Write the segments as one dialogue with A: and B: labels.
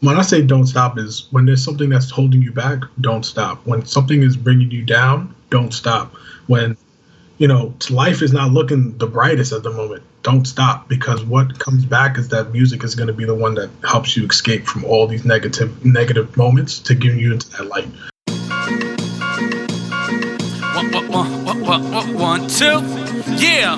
A: When I say don't stop is when there's something that's holding you back, don't stop. When something is bringing you down, don't stop. When, life is not looking the brightest at the moment, don't stop, because what comes back is that music is going to be the one that helps you escape from all these negative moments to give you into that light.
B: One, two, yeah.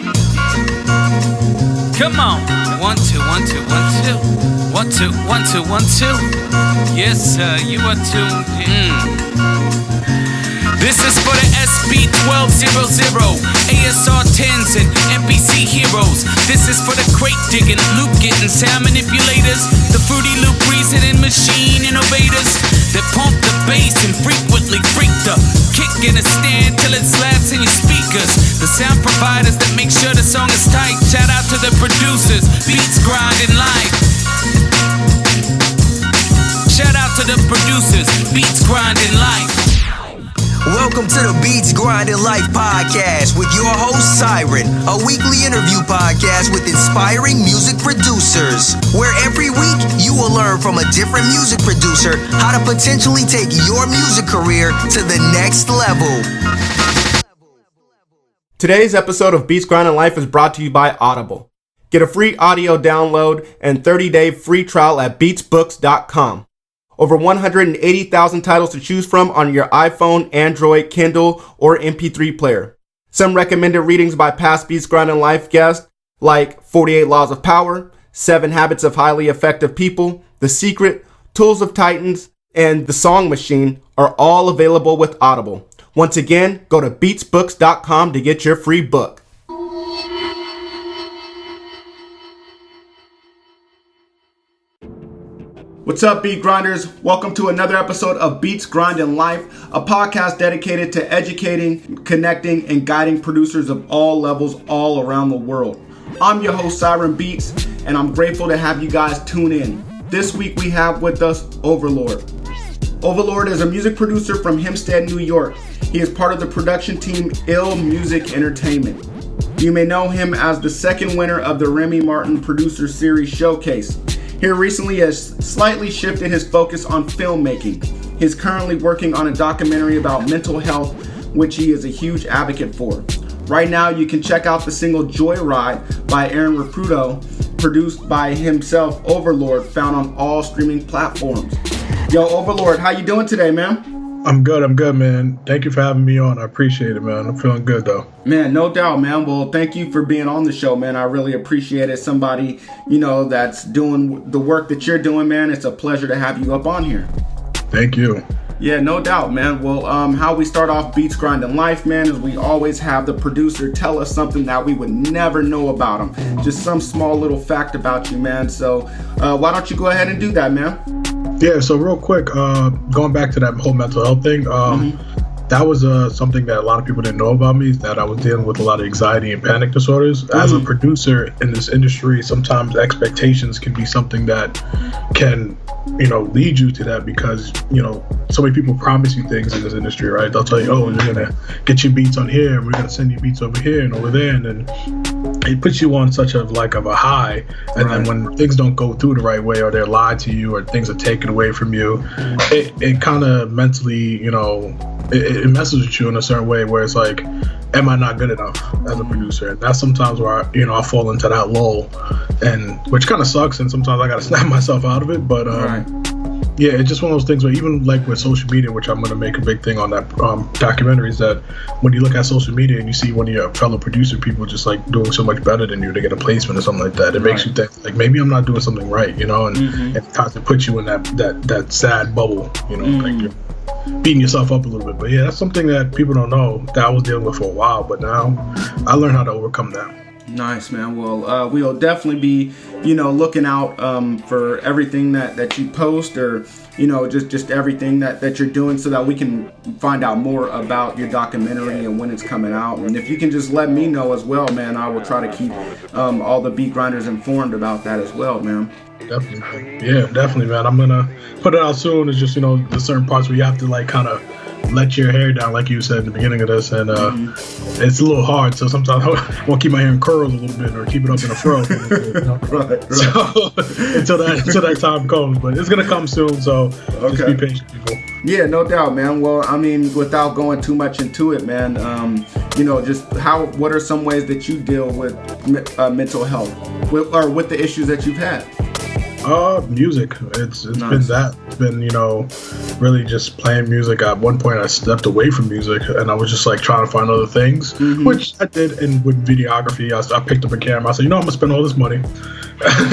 B: Come on. 1, 2, 1, 2, 1, 2. 1, 2, 1, 2, 1, 2. Yes, sir, you are tuned in. This is for the SB1200, ASR 10s and NPC heroes. This is for the crate digging, loop getting, sound manipulators, the Fruity Loop reasoning machine innovators that pump the bass and frequently freak the kick in a stand till it slaps in your speakers. The sound providers that make sure the song is tight. Shout out to the producers, beats grinding live. Shout out to the producers, beats grinding live.
C: Welcome to the Beats Grinding Life podcast with your host Siren, a weekly interview podcast with inspiring music producers, where every week you will learn from a different music producer how to potentially take your music career to the next level.
D: Today's episode of Beats Grinding Life is brought to you by Audible. Get a free audio download and 30-day free trial at beatsbooks.com. Over 180,000 titles to choose from on your iPhone, Android, Kindle, or MP3 player. Some recommended readings by past Beats Grinding Life guests like 48 Laws of Power, 7 Habits of Highly Effective People, The Secret, Tools of Titans, and The Song Machine are all available with Audible. Once again, go to beatsbooks.com to get your free book. What's up, Beat Grinders? Welcome to another episode of Beats Grinding Life, a podcast dedicated to educating, connecting, and guiding producers of all levels all around the world. I'm your host, Siren Beats, and I'm grateful to have you guys tune in. This week we have with us Ovalord. Ovalord is a music producer from Hempstead, New York. He is part of the production team Ill Music Entertainment. You may know him as the second winner of the Remy Producer Series Showcase. Here recently has slightly shifted his focus on filmmaking. He's currently working on a documentary about mental health, which he is a huge advocate for. Right now, you can check out the single Joyride by Aaron Ruperto, produced by himself, Ovalord, found on all streaming platforms. Yo, Ovalord, how you doing today, man?
A: I'm good, man. Thank you for having me on. I appreciate it, man. I'm feeling good, though.
D: Man, no doubt, man. Well, thank you for being on the show, man. I really appreciate it. Somebody, that's doing the work that you're doing, man. It's a pleasure to have you up on here.
A: Thank you.
D: Yeah, no doubt, man. Well, how we start off Beats Grinding Life, man, is we always have the producer tell us something that we would never know about him. Just some small little fact about you, man. So why don't you go ahead and do that, man?
A: Yeah, so real quick, going back to that whole mental health thing, that was something that a lot of people didn't know about me, is that I was dealing with a lot of anxiety and panic disorders. As a producer in this industry, sometimes expectations can be something that can, lead you to that, because, so many people promise you things in this industry, right? They'll tell you, oh, we're going to get your beats on here, and we're going to send you beats over here and over there, and then it puts you on such a high, and then when things don't go through the right way, or they're lied to you, or things are taken away from you, it kind of mentally, it messes with you in a certain way, where it's like, am I not good enough as a producer? And that's sometimes where I fall into that lull, and which kind of sucks, and sometimes I got to snap myself out of it. But yeah, it's just one of those things where, even like with social media, which I'm going to make a big thing on that documentary, is that when you look at social media and you see one of your fellow producer people just like doing so much better than you to get a placement or something like that, it makes you think like, maybe I'm not doing something right, and it kind of puts you in that sad bubble, like you're beating yourself up a little bit. But yeah, that's something that people don't know that I was dealing with for a while, but now I learned how to overcome that.
D: Nice, man. Well, we'll definitely be, looking out for everything that you post, or, just everything that you're doing, so that we can find out more about your documentary and when it's coming out. And if you can just let me know as well, man, I will try to keep all the beat grinders informed about that as well, man.
A: Definitely. Yeah, definitely, man. I'm going to put it out soon. It's just, there's certain parts where you have to like kind of let your hair down, like you said at the beginning of this, and it's a little hard. So sometimes I want to keep my hair in curls a little bit, or keep it up in a fro.
D: Right.
A: So until that time comes, but it's gonna come soon. So just be patient, people.
D: Yeah, no doubt, man. Well, I mean, without going too much into it, man, just what are some ways that you deal with mental health, with the issues that you've had?
A: Music. It's
D: nice.
A: been that. It's been, really just playing music. At one point, I stepped away from music, and I was just like trying to find other things, which I did. And with videography, I picked up a camera. I said, I'm gonna spend all this money,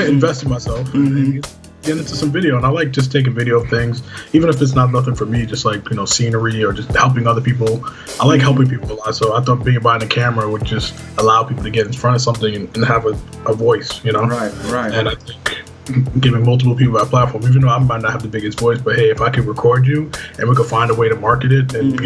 A: invest in myself, and get into some video. And I like just taking video of things, even if it's not nothing for me, just like scenery or just helping other people. I like helping people a lot, so I thought being behind a camera would just allow people to get in front of something and have a voice,
D: Right.
A: And I think giving multiple people that platform, even though I might not have the biggest voice, but hey, if I could record you and we could find a way to market it and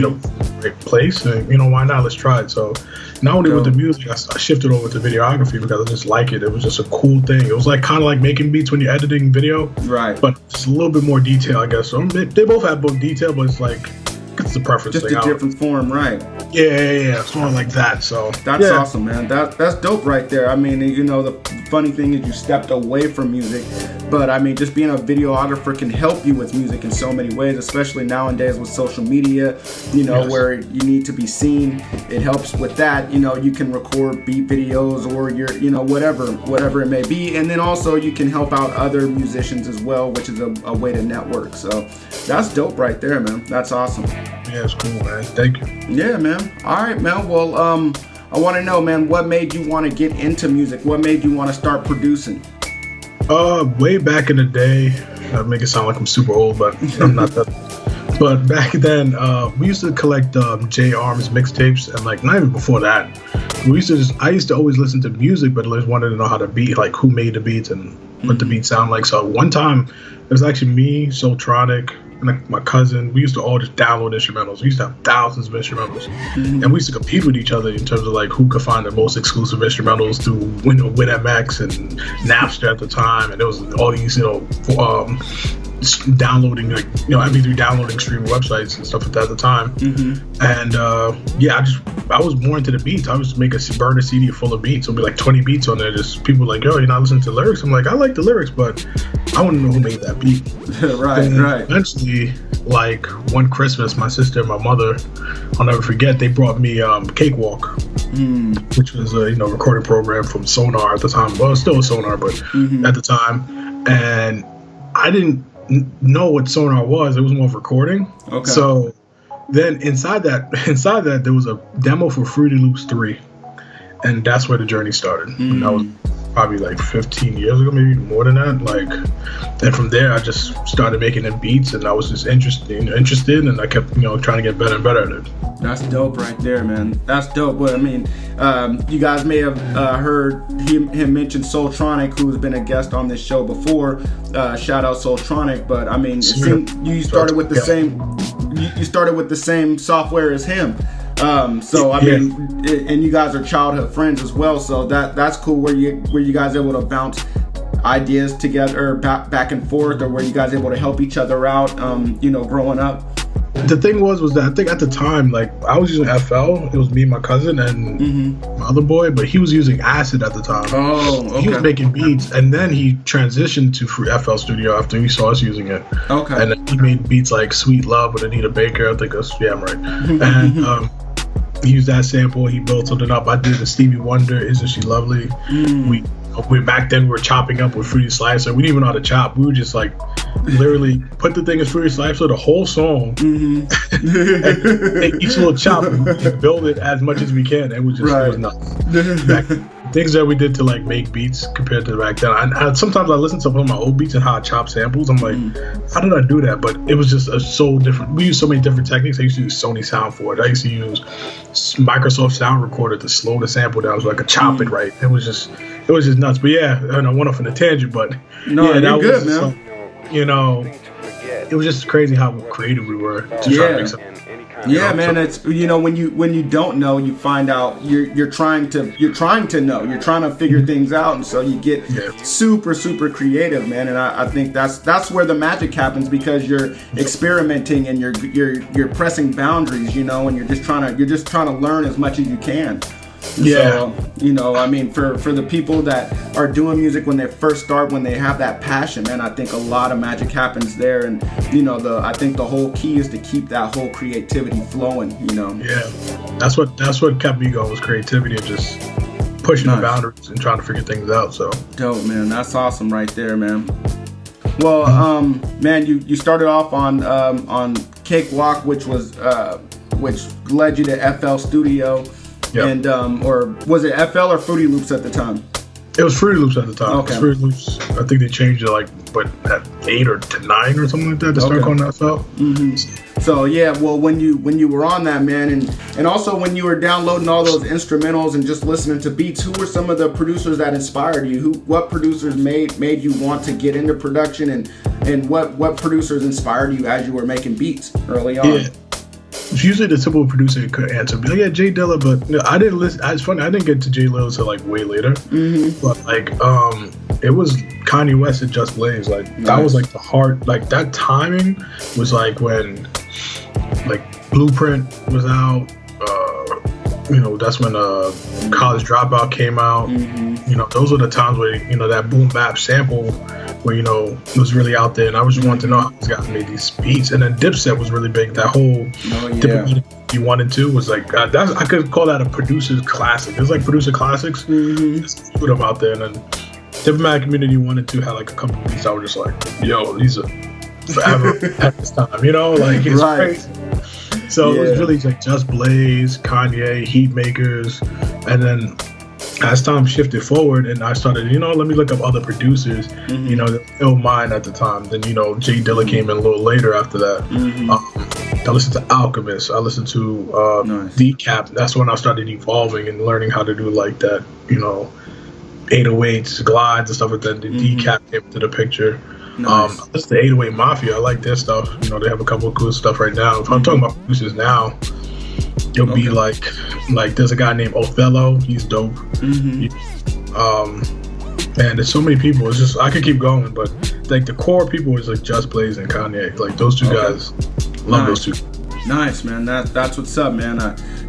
A: right place, and why not? Let's try it. So not only with the music, I shifted over to videography because I just like it. It was just a cool thing. It was like kind of like making beats when you're editing video,
D: right?
A: But just a little bit more detail, I guess. So they both have both detail, but it's like it's a preference
D: just
A: thing.
D: a different form, right?
A: Yeah. It's more like that. So
D: that's awesome, man. That's dope right there. I mean, the funny thing is you stepped away from music, but I mean, just being a videographer can help you with music in so many ways, especially nowadays with social media. Where you need to be seen. It helps with that. You can record beat videos or your, whatever it may be, and then also you can help out other musicians as well, which is a way to network. So that's dope right there, man. That's awesome.
A: Yeah, it's cool, man. Thank you.
D: Yeah, man. All right, man. Well, I want to know, man, what made you want to get into music? What made you want to start producing?
A: Way back in the day, I make it sound like I'm super old, but I'm not that. But back then, we used to collect J Arms mixtapes, and like not even before that, I used to always listen to music, but I just wanted to know how to beat, like who made the beats and what the beats sound like. So one time, it was actually me, Soultronic, and my cousin. We used to all just download instrumentals. We used to have thousands of instrumentals, and we used to compete with each other in terms of like who could find the most exclusive instrumentals through WinMX and Napster at the time, and there was all these downloading MP3 downloading streaming websites and stuff like that at the time. And I was more into the beats. I was burn a CD full of beats. It'll be like 20 beats on there. Just people like, yo, you're not listening to lyrics. I'm like, I like the lyrics, but I want to know who made that beat.
D: Right.
A: Eventually, like one Christmas, my sister and my mother, I'll never forget, they brought me Cakewalk, which was a recording program from Sonar at the time. Well, it's still a Sonar, but at the time, and I didn't know what Sonar was. It was more of recording.
D: Okay.
A: So then inside that there was a demo for Fruity Loops 3, and that's where the journey started. And that was probably like 15 years ago, maybe more than that. Like, then from there I just started making the beats, and I was just interested, and I kept trying to get better and better at it.
D: That's dope right there, man. That's dope. But I mean, you guys may have heard him mention Soultronic, who's been a guest on this show before. Shout out Soultronic. But I mean, you started with the same. You started with the same software as him. So I mean, and you guys are childhood friends as well. So that's cool. Were you guys able to bounce ideas together, back and forth, or were you guys able to help each other out? Growing up.
A: The thing was that I think at the time, like, I was using FL. It was me, my cousin, and my other boy, but he was using Acid at the time.
D: Oh, okay.
A: He was making beats, and then he transitioned to FL Studio after he saw us using it.
D: Okay.
A: And then he made beats like Sweet Love with Anita Baker. I think that's, I'm right. And he used that sample. He built something up. I did the Stevie Wonder, Isn't She Lovely? We back then we were chopping up with Fruity Slicer. We didn't even know how to chop. We would just like literally put the thing in Fruity Slicer, the whole song, and take each little chop and just build it as much as we can. It was just it was nuts. Things that we did to like make beats compared to back then. Sometimes I listen to some of my old beats and how I chop samples. I'm like, how did I do that? But it was just so different. We used so many different techniques. I used to use Sony Sound for it. I used to use Microsoft Sound Recorder to slow the sample down so I could chop it right. It was just nuts. But I went off on a tangent. But
D: that good, man.
A: It was just crazy how creative we were to try to make something.
D: Yeah, man. It's when you don't know, you find out. You're trying to know. You're trying to figure things out, and so you get super creative, man. And I think that's where the magic happens, because you're experimenting and you're pressing boundaries, and you're just trying to learn as much as you can.
A: Yeah.
D: So, I mean, for the people that are doing music when they first start, when they have that passion, man, I think a lot of magic happens there. And, I think the whole key is to keep that whole creativity flowing,
A: Yeah. That's what kept me going, was creativity and just pushing the boundaries and trying to figure things out. So
D: dope, man. That's awesome right there, man. Well, man, you started off on Cakewalk, which led you to FL Studio. Yep. And or was it FL or Fruity Loops at the time?
A: It was Fruity Loops at the time.
D: Okay.
A: Fruity Loops. I think they changed it at 8 or to 9 or something like that to start calling that FL.
D: Mm-hmm. So yeah, well, when you were on that, man, and also when you were downloading all those instrumentals and just listening to beats, who were some of the producers that inspired you? What producers made you want to get into production, and what producers inspired you as you were making beats early on?
A: Yeah. It's usually the typical producer who could answer, be like, yeah, Jay Dilla, but I didn't listen. It's funny, I didn't get to Jay Dilla till way later. Mm-hmm. But it was Kanye West and Just Blaze. That was the heart. That timing was when Blueprint was out. That's when College Dropout came out. Mm-hmm. Those were the times where that boom bap sample where it was really out there, and I just wanted to know how these guys made these beats. And then Dipset was really big. That whole Dipset 1 and 2 was I could call that a producer's classic. It's producer classics. Mm-hmm. Just put them out there, and then Diplomatic Community 1 and 2 had a couple of beats. I was just yo, these are forever at this time. It's crazy. So it was really Just Blaze, Kanye, Heatmakers, and then as time shifted forward and I started, let me look up other producers, ill mind at the time. Then, Jay Dilla came in a little later after that. Mm-hmm. I listened to Alchemist. I listened to Decap. That's when I started evolving and learning how to do that, 808s, glides and stuff like that. The Decap came into the picture. Nice. That's the 808 Mafia. I like their stuff. They have a couple of cool stuff right now. If I'm talking about producers now, it'll be there's a guy named Othello. He's dope. Mm-hmm. Man, there's so many people. It's just I could keep going, but the core people is Just Blaze and Kanye. Those two guys. Love those two.
D: Nice, man. That's what's up, man.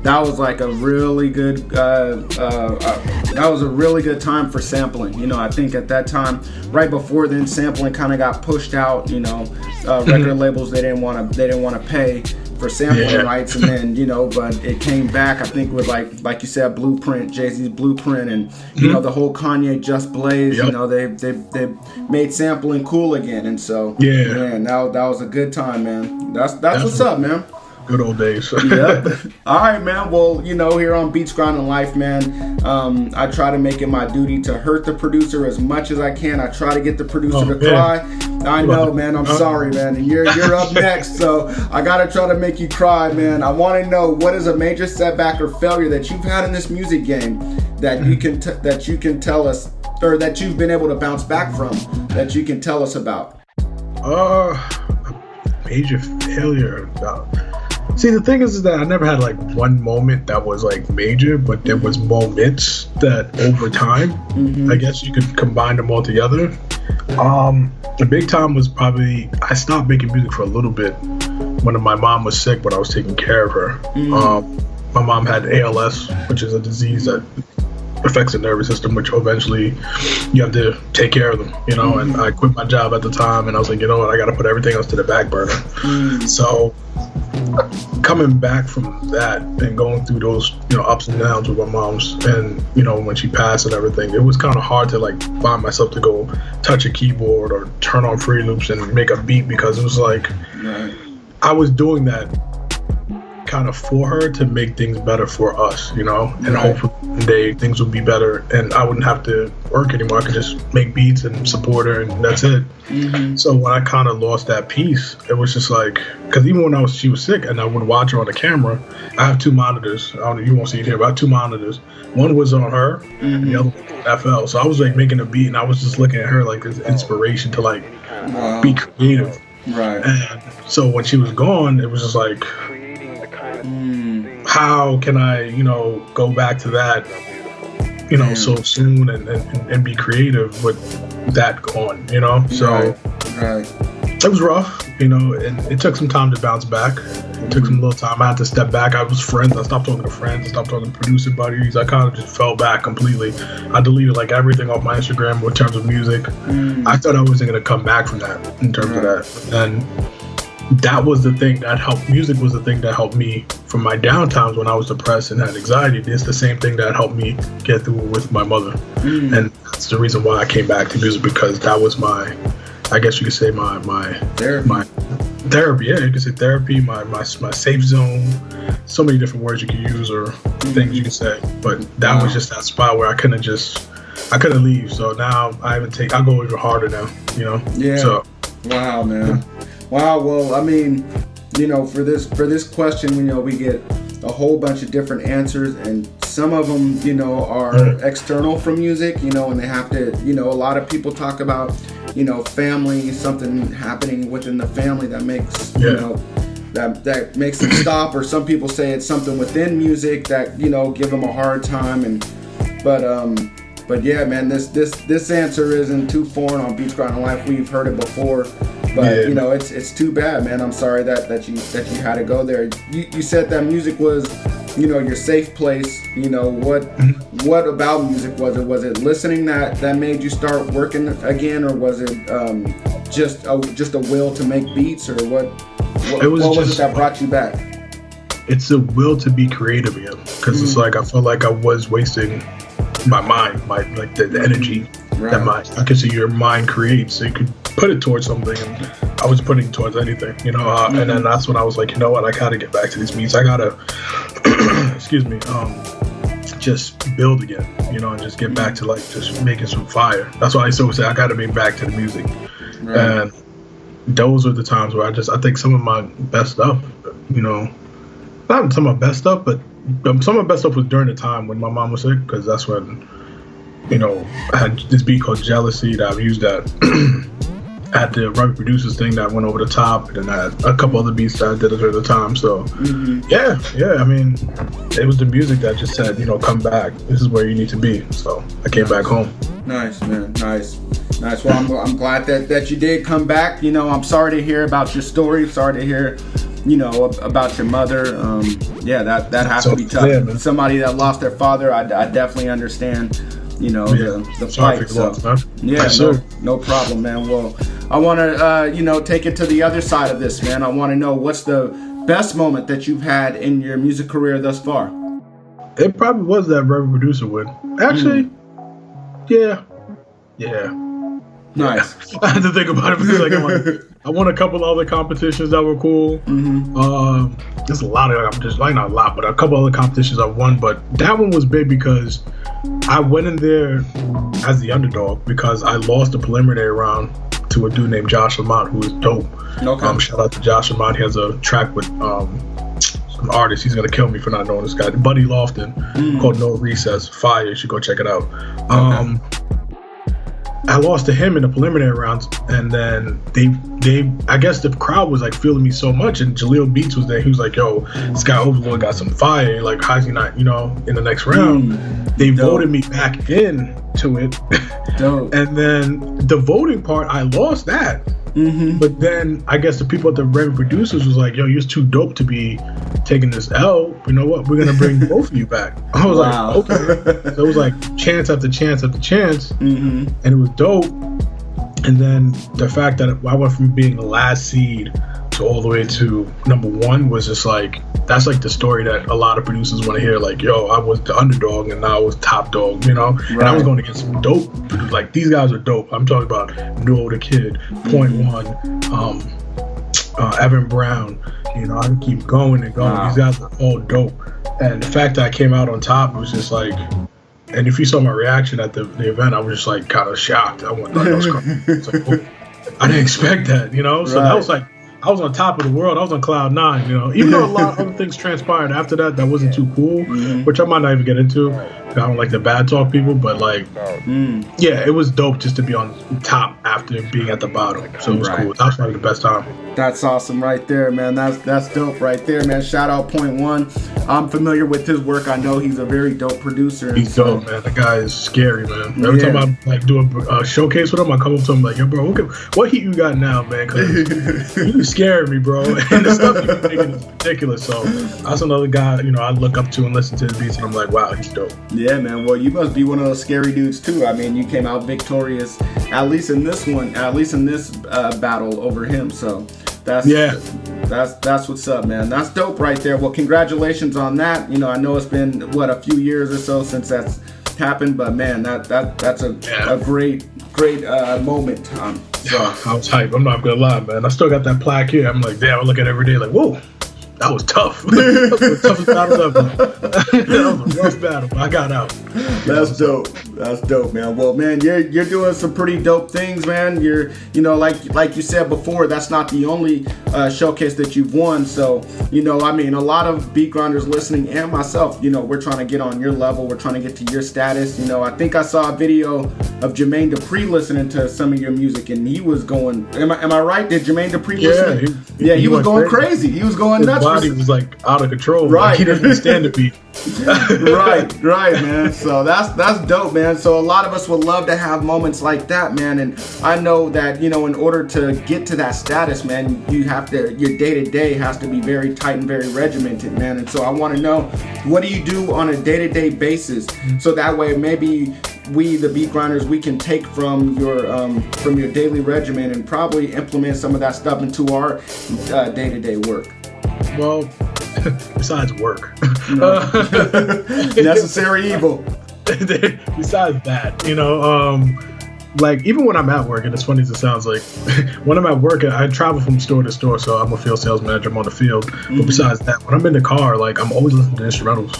D: That was a really good. That was a really good time for sampling. I think at that time, right before then, sampling kind of got pushed out. Record labels they didn't want to pay for sampling rights, and then but it came back. I think with like you said, Blueprint, Jay-Z's Blueprint, and the whole Kanye Just Blaze. Yep. They made sampling cool again, and so man, that was a good time, man. That's what's up, man.
A: Good old days.
D: Yep. All right, man. Well, here on Beats Grinding Life, man, I try to make it my duty to hurt the producer as much as I can. I try to get the producer to cry. I know, man. I'm sorry, man. And you're up next, so I gotta try to make you cry, man. I want to know, what is a major setback or failure that you've had in this music game that you can tell us, or that you've been able to bounce back from, that you can tell us about?
A: Major failure. See, the thing is that I never had one moment that was major, but there was moments that over time, I guess you could combine them all together. The big time was probably, I stopped making music for a little bit when my mom was sick, when I was taking care of her. My mom had ALS, which is a disease that affects the nervous system, which eventually you have to take care of them, and I quit my job at the time, and I was like, what, I got to put everything else to the back burner. So coming back from that and going through those ups and downs with my mom's, and when she passed and everything, it was kind of hard to find myself to go touch a keyboard or turn on Fruity Loops and make a beat, because it was I was doing that kind of for her to make things better for us, and hopefully one day things would be better and I wouldn't have to work anymore. I could just make beats and support her, and that's it. So when I kind of lost that piece, it was just because even when she was sick and I would watch her on the camera, I have two monitors. I don't know, you won't see it here, but I have two monitors. One was on her and the other one was FL. So I was making a beat, and I was just looking at her as inspiration to be creative.
D: Right.
A: And so when she was gone, it was just how can I, go back to that, so soon and be creative with that going, So it was rough, and it took some time to bounce back. It took some little time. I had to step back. I was friends. I stopped talking to friends. I stopped talking to producer buddies. I kind of just fell back completely. I deleted like everything off my Instagram in terms of music. I thought I wasn't going to come back from that in terms of that. And that was the thing that helped. Music was the thing that helped me from my downtimes when I was depressed and had anxiety. It's the same thing that helped me get through with my mother. And that's the reason why I came back to music, because that was my, I guess you could say my therapy. Yeah, you could say therapy, my safe zone. So many different words you could use or things you could say. But that was just that spot where I couldn't leave. So now I go even harder now,
D: Yeah.
A: So
D: wow, man. Wow. Well, I mean, for this question, we get a whole bunch of different answers, and some of them, are external from music, and they have to, a lot of people talk about, family, something happening within the family that makes, that makes them stop, or some people say it's something within music that, give them a hard time, but yeah, man, this answer isn't too foreign on Beats Grind Life. We've heard it before. But it's too bad, man. I'm sorry that you had to go there. You said that music was, your safe place. What about music was it? Was it listening that made you start working again, or was it just a will to make beats, or what was it that brought you back?
A: It's a will to be creative again, because it's like I felt like I was wasting my mind, the energy that I could see your mind creates, so you could put it towards something, and I was putting it towards anything, and then that's when I was like, you know what, I gotta get back to these beats. I gotta just build again, and just get back to just making some fire. That's why I still say I gotta be back to the music. And those are the times where I think some of my best stuff, not some of my best stuff, but some of my best stuff was during the time when my mom was sick, because that's when, I had this beat called Jealousy that I've used I had the Remy Producers thing that went over the top, and then I had a couple other beats that I did at the time. So, yeah, I mean, it was the music that just said, come back. This is where you need to be. So I came back home. Nice,
D: man. Nice. Well, I'm glad that you did come back. I'm sorry to hear about your story. Sorry to hear, about your mother. That has to be tough. Yeah, somebody that lost their father, I definitely understand. The fight. So, no problem, man. Well, I want to, take it to the other side of this, man. I want to know, what's the best moment that you've had in your music career thus far?
A: It probably was that Remy Producer win. Actually, yeah.
D: Nice.
A: I had to think about it because I won a couple other competitions that were cool. There's a lot of competitions, not a lot, but a couple other competitions I won. But that one was big because I went in there as the underdog, because I lost the preliminary round to a dude named Josh Lamont, who is dope. Okay. Shout out to Josh Lamont. He has a track with some artist. He's gonna kill me for not knowing this guy. Buddy Lofton, called No Recess. Fire. You should go check it out. I lost to him in the preliminary rounds, and then they I guess the crowd was feeling me so much, and Jaleel Beats was there. He was like, yo, this guy Ovalord got some fire, how's he not, in the next round? They voted me back in to it. And then the voting part, I lost that. But then I guess the people at the Remy Producers was like, yo, you're too dope to be taking this L. You know what? We're going to bring both of you back. I was like, okay. So it was chance after chance after chance. And it was dope. And then the fact that I went from being the last seed to all the way to number one was just that's the story that a lot of producers want to hear. Yo, I was the underdog and now I was top dog, And I was going against some dope producers. These guys are dope. I'm talking about Noah the Kid, Point One, Evan Brown. I can keep going and going. Wow. These guys are all dope. And the fact that I came out on top, it was just and if you saw my reaction at the event, I was just kind of shocked. I went, I was crying. I didn't expect that, So that was I was on top of the world. I was on cloud 9, you know. Even though a lot of other things transpired after that wasn't too cool, which I might not even get into. I don't like the bad talk people, but like, yeah, it was dope just to be on top after being at the bottom. So it was cool. That was probably the best time.
D: That's awesome right there, man. That's dope right there, man. Shout out Point One. I'm familiar with his work. I know he's a very dope producer.
A: He's dope, man. The guy is scary, man. Every time I like do a showcase with him, I come up to him like, yo, bro, what heat you got now, man? Because you scaring me, bro. And the stuff you're making is ridiculous. So that's another guy, you know, I look up to and listen to his beats, and I'm like, wow, he's dope.
D: Yeah, man. Well, you must be one of those scary dudes too. I mean, you came out victorious, at least in this battle over him. So that's what's up, man. That's dope right there. Well, congratulations on that. You know, I know it's been a few years or so since that's happened, but man, that's a great moment.
A: So I was hyped. I'm not gonna lie, man. I still got that plaque here. I'm like, damn, I look at it every day like, whoa. That was tough. That was the toughest battle ever. That was a rough battle, but I got out.
D: That's dope. That's dope, man. Well, man, you're doing some pretty dope things, man. You're, you know, like you said before, that's not the only showcase that you've won. So, you know, I mean, a lot of beat grinders listening and myself, you know, we're trying to get on your level. We're trying to get to your status. You know, I think I saw a video of Jermaine Dupri listening to some of your music, and he was going. Am I right? Did Jermaine Dupri listen? He was going crazy. He was going nuts.
A: His body was like out of control.
D: Right.
A: Like, he didn't stand the beat.
D: right, man. So that's dope, man. So a lot of us would love to have moments like that, man. And I know that, you know, in order to get to that status, man, your day-to-day has to be very tight and very regimented, man. And so I want to know, what do you do on a day-to-day basis? So that way maybe we, the beat grinders, we can take from your daily regimen and probably implement some of that stuff into our day-to-day work.
A: Well, besides work.
D: Necessary evil.
A: Besides that, you know, like even when I'm at work, and it's funny as it sounds, like when I'm at work, I travel from store to store, so I'm a field sales manager. I'm on the field. But besides that, when I'm in the car, like I'm always listening to instrumentals.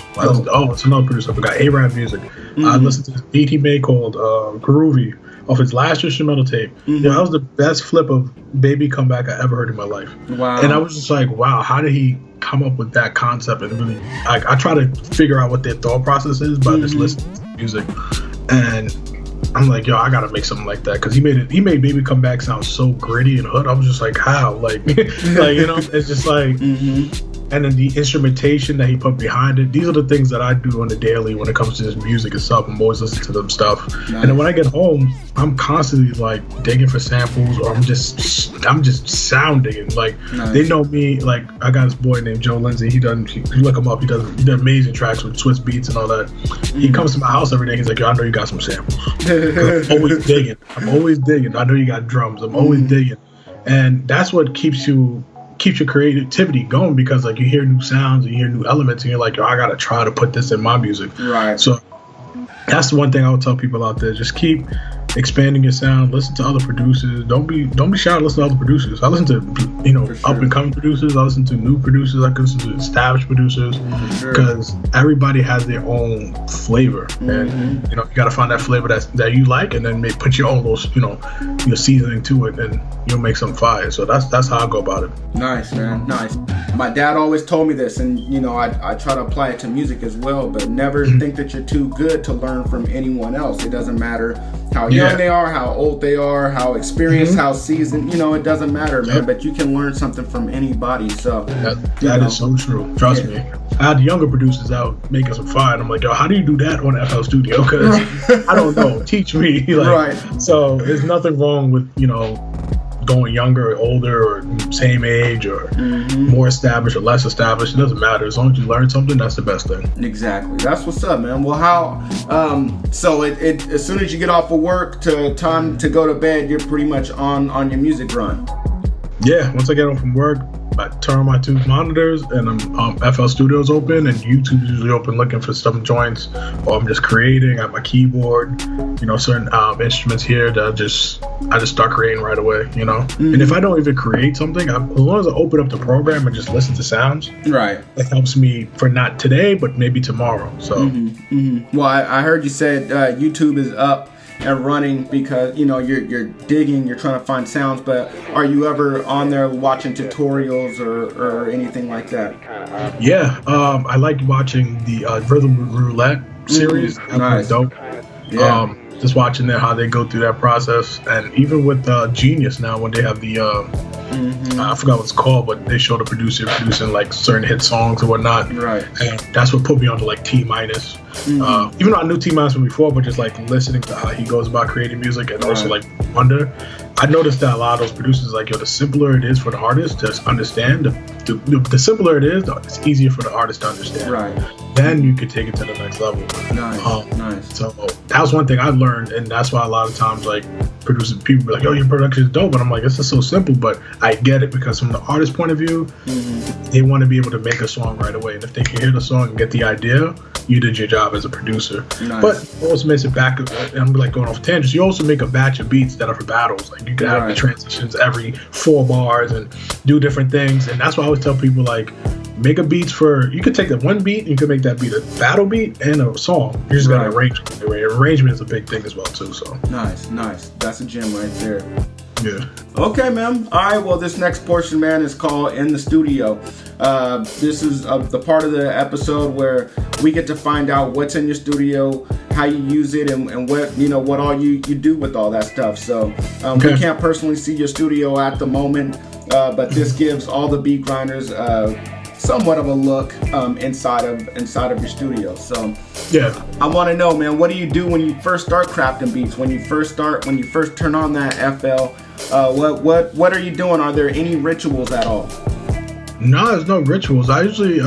A: It's another producer. I forgot A-Rap music. I listened to this beat he made called Groovy off his last instrumental tape. You know, that was the best flip of Baby Comeback I ever heard in my life. Wow. And I was just like, wow, how did he come up with that concept? And really, like, I try to figure out what their thought process is by just listening to music. And I'm like, yo, I gotta make something like that, because he made Baby Come Back sound so gritty and hood. I was just like, how? Like, like, you know, it's just like, and then the instrumentation that he put behind it. These are the things that I do on the daily when it comes to this music itself. I'm always listening to them stuff. Nice. And then when I get home, I'm constantly like digging for samples, or I'm just sounding. Like, they know me. Like, I got this boy named Joe Lindsay. You look him up. He does amazing tracks with Swiss beats and all that. He comes to my house every day. He's like, yo, I know you got some samples. I'm always digging. I know you got drums. I'm always digging. And that's what keeps your creativity going, because like you hear new sounds and you hear new elements, and you're like, yo, I gotta try to put this in my music. Right. So that's the one thing I would tell people out there. Just keep expanding your sound. Listen to other producers. Don't be shy to listen to other producers. I listen to, you know, up and coming producers. I listen to new producers. I listen to established producers, because everybody has their own flavor, and you know, you gotta find that flavor that you like, and then maybe put your own little, you know, your seasoning to it, and you'll make some fire. So that's how I go about it.
D: Nice, man. Nice. My dad always told me this, and you know, I try to apply it to music as well, but never think that you're too good to learn from anyone else. It doesn't matter how young they are, how old they are, how experienced, how seasoned, you know, it doesn't matter, man. But you can learn something from anybody. So
A: that is so true. Trust me. I had the younger producers out making some fire, and I'm like, yo, how do you do that on FL Studio? Because I don't know. Teach me. Like, so there's nothing wrong with, you know, going younger or older or same age or more established or less established. It doesn't matter. As long as you learn something, that's the best thing.
D: Exactly. That's what's up, man. Well, so it as soon as you get off of work to time to go to bed, you're pretty much on your music run.
A: Yeah. Once I get home from work, I turn on my two monitors, and FL Studio's open, and YouTube's usually open, looking for some joints, or I'm just creating. I have my keyboard, you know, certain instruments here that I just start creating right away, you know. And if I don't even create something, as long as I open up the program and just listen to sounds, it helps me for not today, but maybe tomorrow. So
D: well, I heard you said YouTube is up and running because you're digging, you're trying to find sounds. But are you ever on there watching tutorials or anything like that?
A: Yeah, I like watching the Rhythm Roulette series. That was dope.
D: Yeah.
A: Just watching how they go through that process, and even with Genius now, when they have the I forgot what it's called, but they show the producer producing like certain hit songs or whatnot.
D: Right.
A: And that's what put me onto like T Minus. Even though I knew T Minus from before, but just like listening to how he goes about creating music, and also like Wonder, I noticed that a lot of those producers like, the simpler it is for the artist to understand, the simpler it is, it's easier for the artist to understand.
D: Right.
A: Then you could take it to the next level.
D: Nice.
A: So that was one thing I learned, and that's why a lot of times like producers, people be like, "Yo, your production is dope," but I'm like, "This is so simple," but I get it because from the artist point of view, they want to be able to make a song right away, and if they can hear the song and get the idea, you did your job as a producer.
D: Nice.
A: But it also makes it back, and I'm like going off tangents. You also make a batch of beats that are for battles. Like you can have the transitions every 4 bars and do different things, and that's why I always tell people like, make a beats for, you could take the one beat and you could make that beat a battle beat and a song. You just gotta arrange it. Arrangement is a big thing as well too. So
D: nice. That's a gem right there.
A: Yeah.
D: Okay, man. All right. Well, this next portion, man, is called In the Studio. This is the part of the episode where we get to find out what's in your studio, how you use it, and what all you do with all that stuff. So we can't personally see your studio at the moment, but this gives all the beat grinders somewhat of a look inside of your studio. So
A: yeah,
D: I want to know, man, what do you do when you first start crafting beats? When you first turn on that FL, what are you doing? Are there any rituals at all?
A: No, there's no rituals. I usually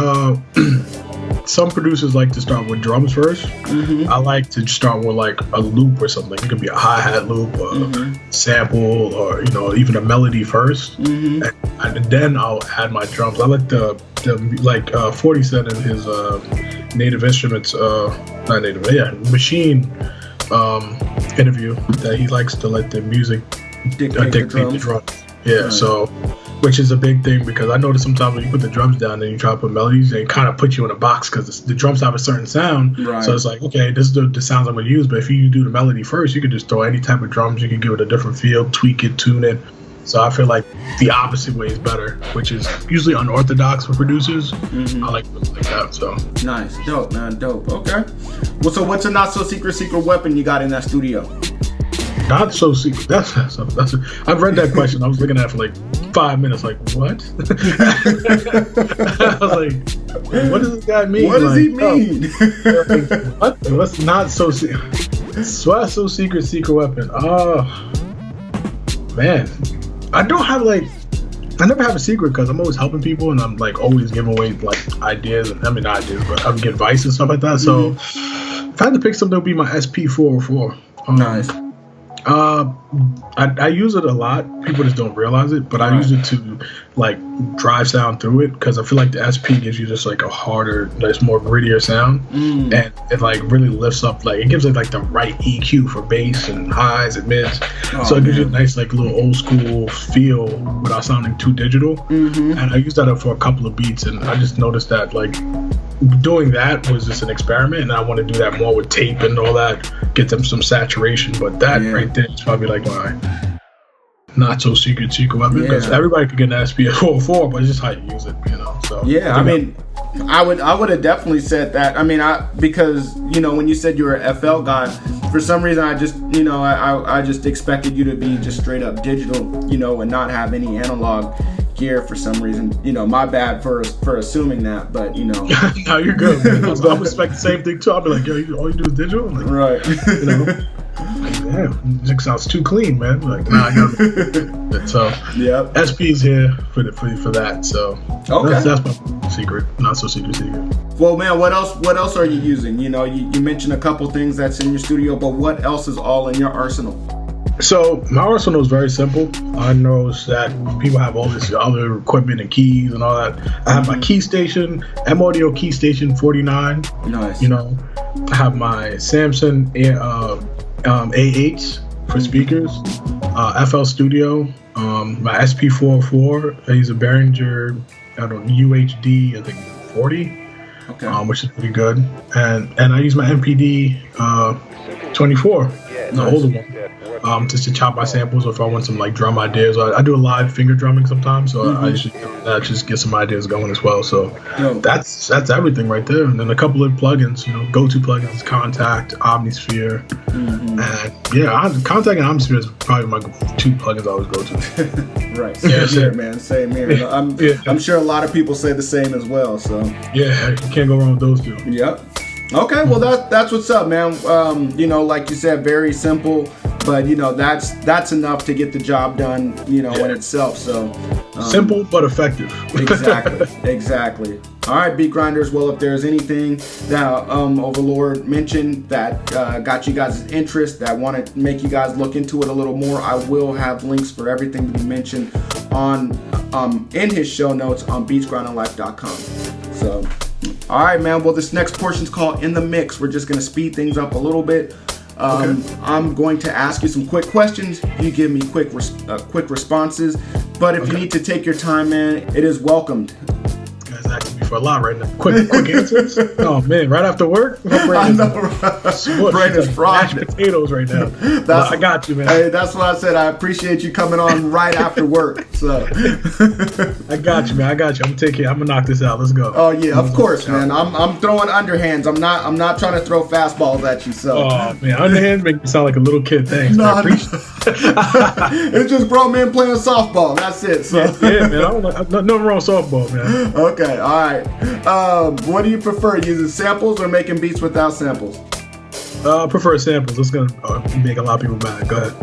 A: some producers like to start with drums first. I like to start with like a loop or something. It could be a hi-hat loop, a sample, or even a melody first, and then I'll add my drums. I like the 40 Cent in his Native Instruments, Machine interview, that he likes to let the music dictate the drums. Yeah, so, which is a big thing, because I notice sometimes when you put the drums down and you try to put melodies, they kind of put you in a box because the drums have a certain sound. Right. So it's like, okay, this is the sounds I'm going to use. But if you do the melody first, you can just throw any type of drums. You can give it a different feel, tweak it, tune it. So I feel like the opposite way is better, which is usually unorthodox for producers. I like things like that. So
D: nice, dope, man, dope. Okay. Well, so what's a not so secret weapon you got in that studio?
A: Not so secret. That's I've read that question. I was looking at it for like 5 minutes. Like, what? I was like, what does this guy mean?
D: What does he mean?
A: What? What's not so secret? What's so secret weapon? Oh man, I never have a secret because I'm always helping people, and I'm like always giving away like ideas. I mean, not ideas, but I'm getting advice and stuff like that. So if I had to pick something, it would be my SP404.
D: Nice.
A: I use it a lot. People just don't realize it, but I use it to like drive sound through it, because I feel like the SP gives you just like a harder, like more grittier sound, and it like really lifts up, like it gives it like the right EQ for bass and highs and mids. So it gives you a nice like little old school feel without sounding too digital. And I used that up for a couple of beats, and I just noticed that like doing that was just an experiment, and I want to do that more with tape and all that, get them some saturation. But that right there is probably like my not so secret weapon, because everybody could get an SP404, but it's just how you use it, So
D: I mean, I would have definitely said that. I mean, because when you said you were an FL guy, for some reason I just I just expected you to be just straight up digital, and not have any analog gear for some reason. My bad for assuming that, but
A: No, you're good, man. I would expect the same thing too. I'll be like, yo, all you do is digital? Like,
D: right.
A: Like, damn, music sounds too clean, man. Like, nah, I got it. So SP's here for that. So that's my secret, not so secret.
D: Well, man, what else are you using? You mentioned a couple things that's in your studio, but what else is all in your arsenal?
A: So my arsenal is very simple. I noticed that people have all this other equipment and keys and all that. I have my key station, M Audio key station 49.
D: Nice.
A: I have my Samsung A8 for speakers, FL Studio, my SP404. I use a Behringer, UHD, I think 40, which is pretty good. And I use my MPD 24. the older one, just to chop my samples, or if I want some like drum ideas. I do a live finger drumming sometimes, so I usually do that, just get some ideas going as well. So that's everything right there. And then a couple of plugins, go-to plugins, Contact, Omnisphere, and Contact and Omnisphere is probably my 2 plugins I always go to.
D: Right. Same here, man. Same here. I'm sure a lot of people say the same as well. So
A: yeah, you can't go wrong with those 2.
D: Yep. Okay, well that's what's up, man. Like you said, very simple, but that's enough to get the job done, in itself. So
A: simple but effective.
D: Exactly. All right, beat grinders. Well, if there's anything that Ovalord mentioned that got you guys' interest, that want to make you guys look into it a little more, I will have links for everything to be mentioned on in his show notes on beatsgrindandlife.com. So. All right, man. Well, this next portion is called In the Mix. We're just going to speed things up a little bit. I'm going to ask you some quick questions. You give me quick responses. But if you need to take your time, man, it is welcomed.
A: You guys asking me for a lot right now. Quick answers? Oh, man. Right after work?
D: I know, right? Brain is fried.
A: Mashed potatoes right now. I got you, man.
D: Hey, that's what I said. I appreciate you coming on right after work. So
A: I got you, man. I'm gonna take it. I'm gonna knock this out. Let's go.
D: Oh yeah, of course, man. I'm throwing underhands. I'm not trying to throw fastballs at you. So.
A: Oh man, underhands make me sound like a little kid. Thanks.
D: No, it's just grown men playing softball. That's it. So.
A: Yeah, man. Nothing wrong with softball, man.
D: Okay, all right. What do you prefer, using samples or making beats without samples?
A: I prefer samples. It's gonna make a lot of people mad. Go ahead.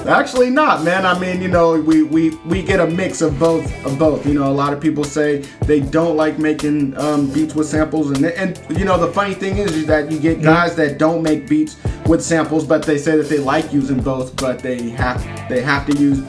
D: Actually, not, man. I mean, we get a mix of both. A lot of people say they don't like making beats with samples, and the funny thing is that you get guys that don't make beats with samples, but they say that they like using both, but they have to use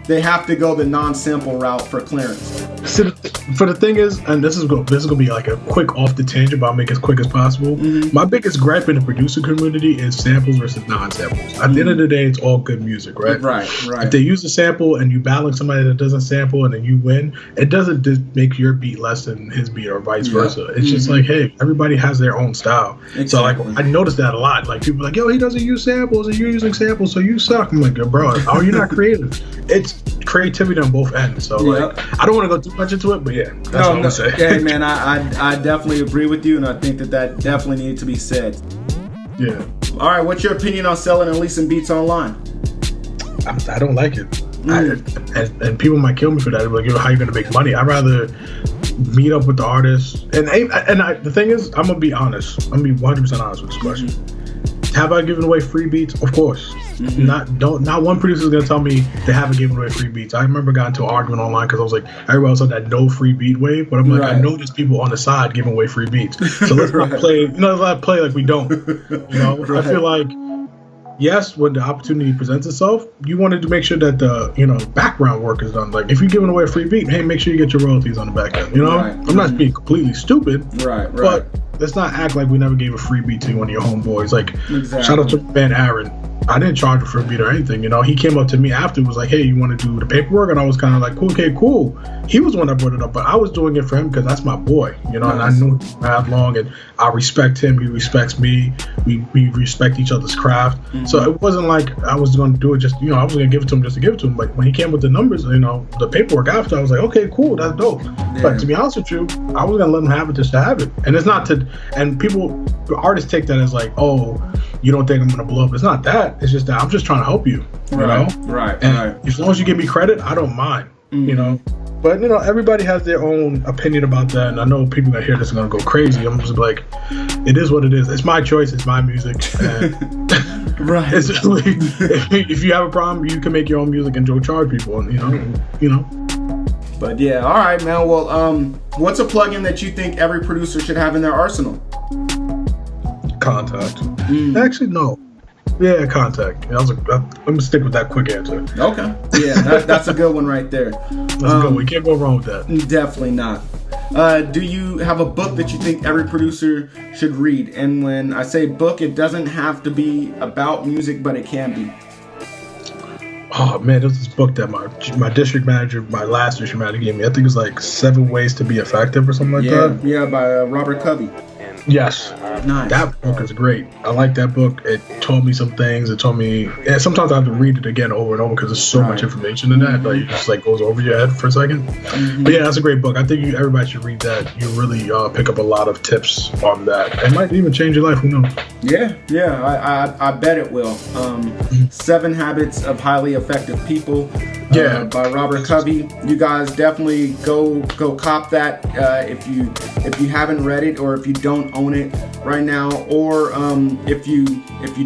D: they have to go the non-sample route for clearance.
A: So for the thing is, and this is gonna be like a quick off the tangent, but I'll make it as quick as possible. My biggest gripe in the producer community is samples versus non-samples. At the end of the day, it's all good music, right?
D: Right.
A: If they use a sample and you battle somebody that doesn't sample and then you win, it doesn't just make your beat less than his beat or vice versa. It's just like, hey, everybody has their own style. Exactly. So like, I noticed that a lot. Like people are like, yo, he doesn't use samples and you're using samples, so you suck. I'm like, yo, bro, are you not creative? It's creativity on both ends. So like, I don't want to go too much into it, but yeah, that's what I'm gonna say.
D: Hey man, I definitely agree with you, and I think that definitely needs to be said.
A: Yeah.
D: All right, what's your opinion on selling and leasing beats online?
A: I don't like it. And people might kill me for that. They're like, how are you gonna make money? I'd rather meet up with the artist. And the thing is, I'm gonna be honest. I'm gonna be 100% honest with this question. Have I given away free beats? Of course. Not one producer is gonna tell me they haven't given away free beats. I remember got into an argument online because I was like, everybody was on that no free beat wave, but I'm like, I know there's people on the side giving away free beats, so let's not play. Let's not play like we don't. I feel like, yes, when the opportunity presents itself, you wanted to make sure that the background work is done. Like if you're giving away a free beat, hey, make sure you get your royalties on the back end. I'm not being completely stupid, but let's not act like we never gave a free beat to one of your homeboys. Like, shout out to man Aaron. I didn't charge for a beat or anything. He came up to me after and was like, hey, you want to do the paperwork? And I was kind of like, cool. He was the one that brought it up, but I was doing it for him because that's my boy, and I knew him that long, and I respect him. He respects me. We respect each other's craft. So it wasn't like I was going to do it just, I was going to give it to him just to give it to him. But when he came with the numbers, the paperwork after, I was like, okay, cool, that's dope. But to be honest with you, I was going to let him have it just to have it. And it's not artists take that as like, oh, you don't think I'm going to blow up. It's not that. It's just that I'm just trying to help you,
D: Right.
A: As long as you give me credit, I don't mind, But, everybody has their own opinion about that. And I know people that hear this are going to go crazy. I'm just like, it is what it is. It's my choice. It's my music. And It's just like, if you have a problem, you can make your own music and charge people. And,
D: But yeah, all right, man. Well, what's a plugin that you think every producer should have in their arsenal?
A: Contact. Actually, no. Yeah, Contact. I'm gonna stick with that quick answer.
D: Okay. Yeah, that's a good one right there.
A: That's a good one. You can't go wrong with that.
D: Definitely not. Do you have a book that you think every producer should read? And when I say book, it doesn't have to be about music, but it can be.
A: Oh man, there's this book that my district manager, my last district manager gave me. I think it's like 7 Ways to Be Effective or something like that.
D: Yeah, by Robert Covey.
A: Yes.
D: Nice.
A: That book is great. I like that book. It taught me some things. It taught me, and sometimes I have to read it again over and over because there's so much information in that that it just like goes over your head for a second. But yeah, that's a great book. I think everybody should read that. You really pick up a lot of tips on that. It might even change your life. Who knows?
D: Yeah. I bet it will. 7 Habits of Highly Effective People. By Robert Covey. You guys definitely go cop that if you haven't read it, or if you don't own it right now, or if you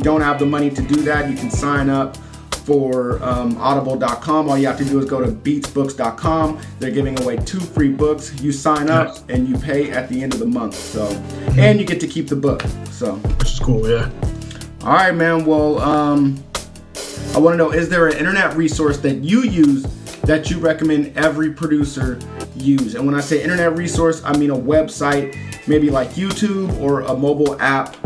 D: don't have the money to do that, you can sign up for audible.com. All you have to do is go to beatsbooks.com. They're giving away 2 free books. You sign up and you pay at the end of the month. So and you get to keep the book. So
A: which is cool, yeah.
D: All right, man. Well, I want to know, is there an internet resource that you use that you recommend every producer use? And when I say internet resource, I mean a website, maybe like YouTube, or a mobile app.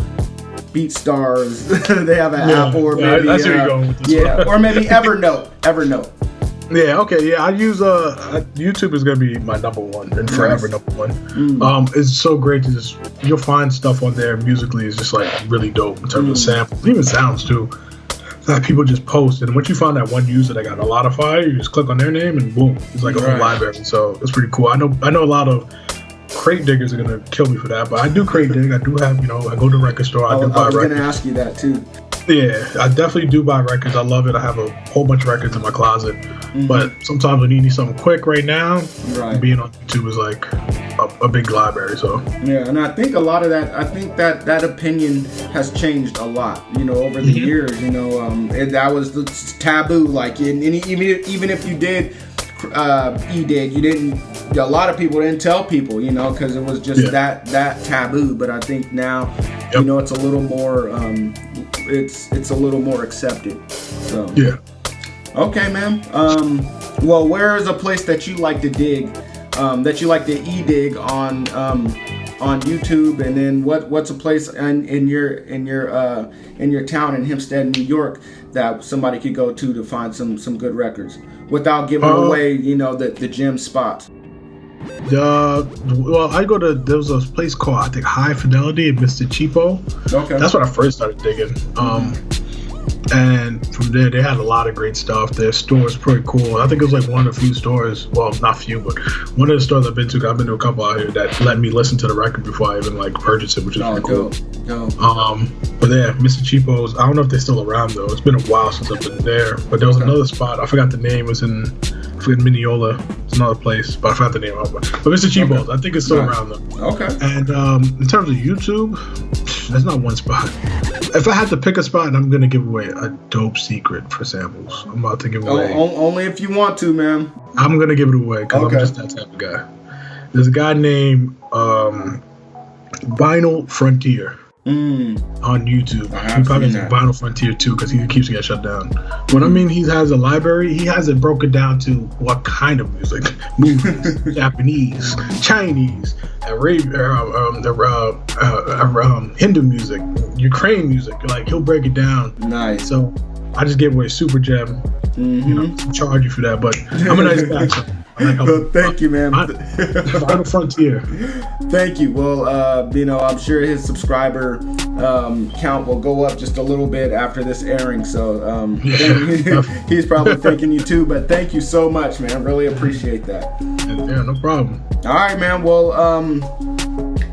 D: BeatStars, they have an app, or maybe
A: I see where you're going with this one.
D: or maybe Evernote.
A: Yeah, okay, yeah. I use YouTube is gonna be my number one and forever number one. It's so great to you'll find stuff on there musically is just like really dope in terms of samples, even sounds too. That people just post, and once you find that one user that got a lot of fire, you just click on their name and boom, it's like a whole library. So it's pretty cool. I know a lot of crate diggers are gonna kill me for that, but I do crate dig. I do have, I go to the record store. I do buy records. I was
D: gonna ask you that too.
A: Yeah, I definitely do buy records. I love it. I have a whole bunch of records in my closet, but sometimes when you need something quick right now, being on YouTube is like a big library. So
D: yeah, and I think a lot of that, that opinion has changed a lot, over the years. That was the taboo. Like, and even if you did e-dig, you didn't. A lot of people didn't tell people, because it was just that taboo. But I think now, it's a little more. It's a little more accepted. So
A: yeah.
D: Okay, man. Well, where is a place that you like to dig, that you like to e-dig on YouTube, and then what's a place in your town in Hempstead, New York, that somebody could go to find some good records without giving away, the gem spots?
A: Well, there was a place called, I think, High Fidelity in Mr. Cheapo. Okay. That's when I first started digging. And from there, they had a lot of great stuff. Their store is pretty cool. I think it was like one of the few stores, well, not few, but one of the stores I've been to a couple out here that let me listen to the record before I even purchase it, which is pretty cool. But yeah, Mr. Cheapo's, I don't know if they're still around though. It's been a while since I've been there. But there was another spot, I forgot the name, it was in Mineola. It's another place, but I forgot the name of it. But Mr. Cheapo's, I think it's still around though. Okay. And in terms of YouTube, there's not one spot. If I had to pick a spot, I'm going to give away a dope secret for samples. I'm about to give away.
D: Only if you want to, man.
A: I'm going to give it away because I'm just that type of guy. There's a guy named Vinyl Frontier on YouTube. He probably has a Vinyl Frontier too because he keeps getting shut down. When I mean he has a library, he has it broken down to what kind of music. Movies, Japanese, Chinese, Hindu music, Ukraine music. Like, he'll break it down. Nice. So I just gave away a super gem. Charge you for that, but I'm a nice guy. So
D: thank you, man.
A: Vinyl Frontier.
D: Thank you. Well, I'm sure his subscriber count will go up just a little bit after this airing. So he's probably thanking you too. But thank you so much, man. Really appreciate that.
A: Yeah, no problem.
D: All right, man. Well,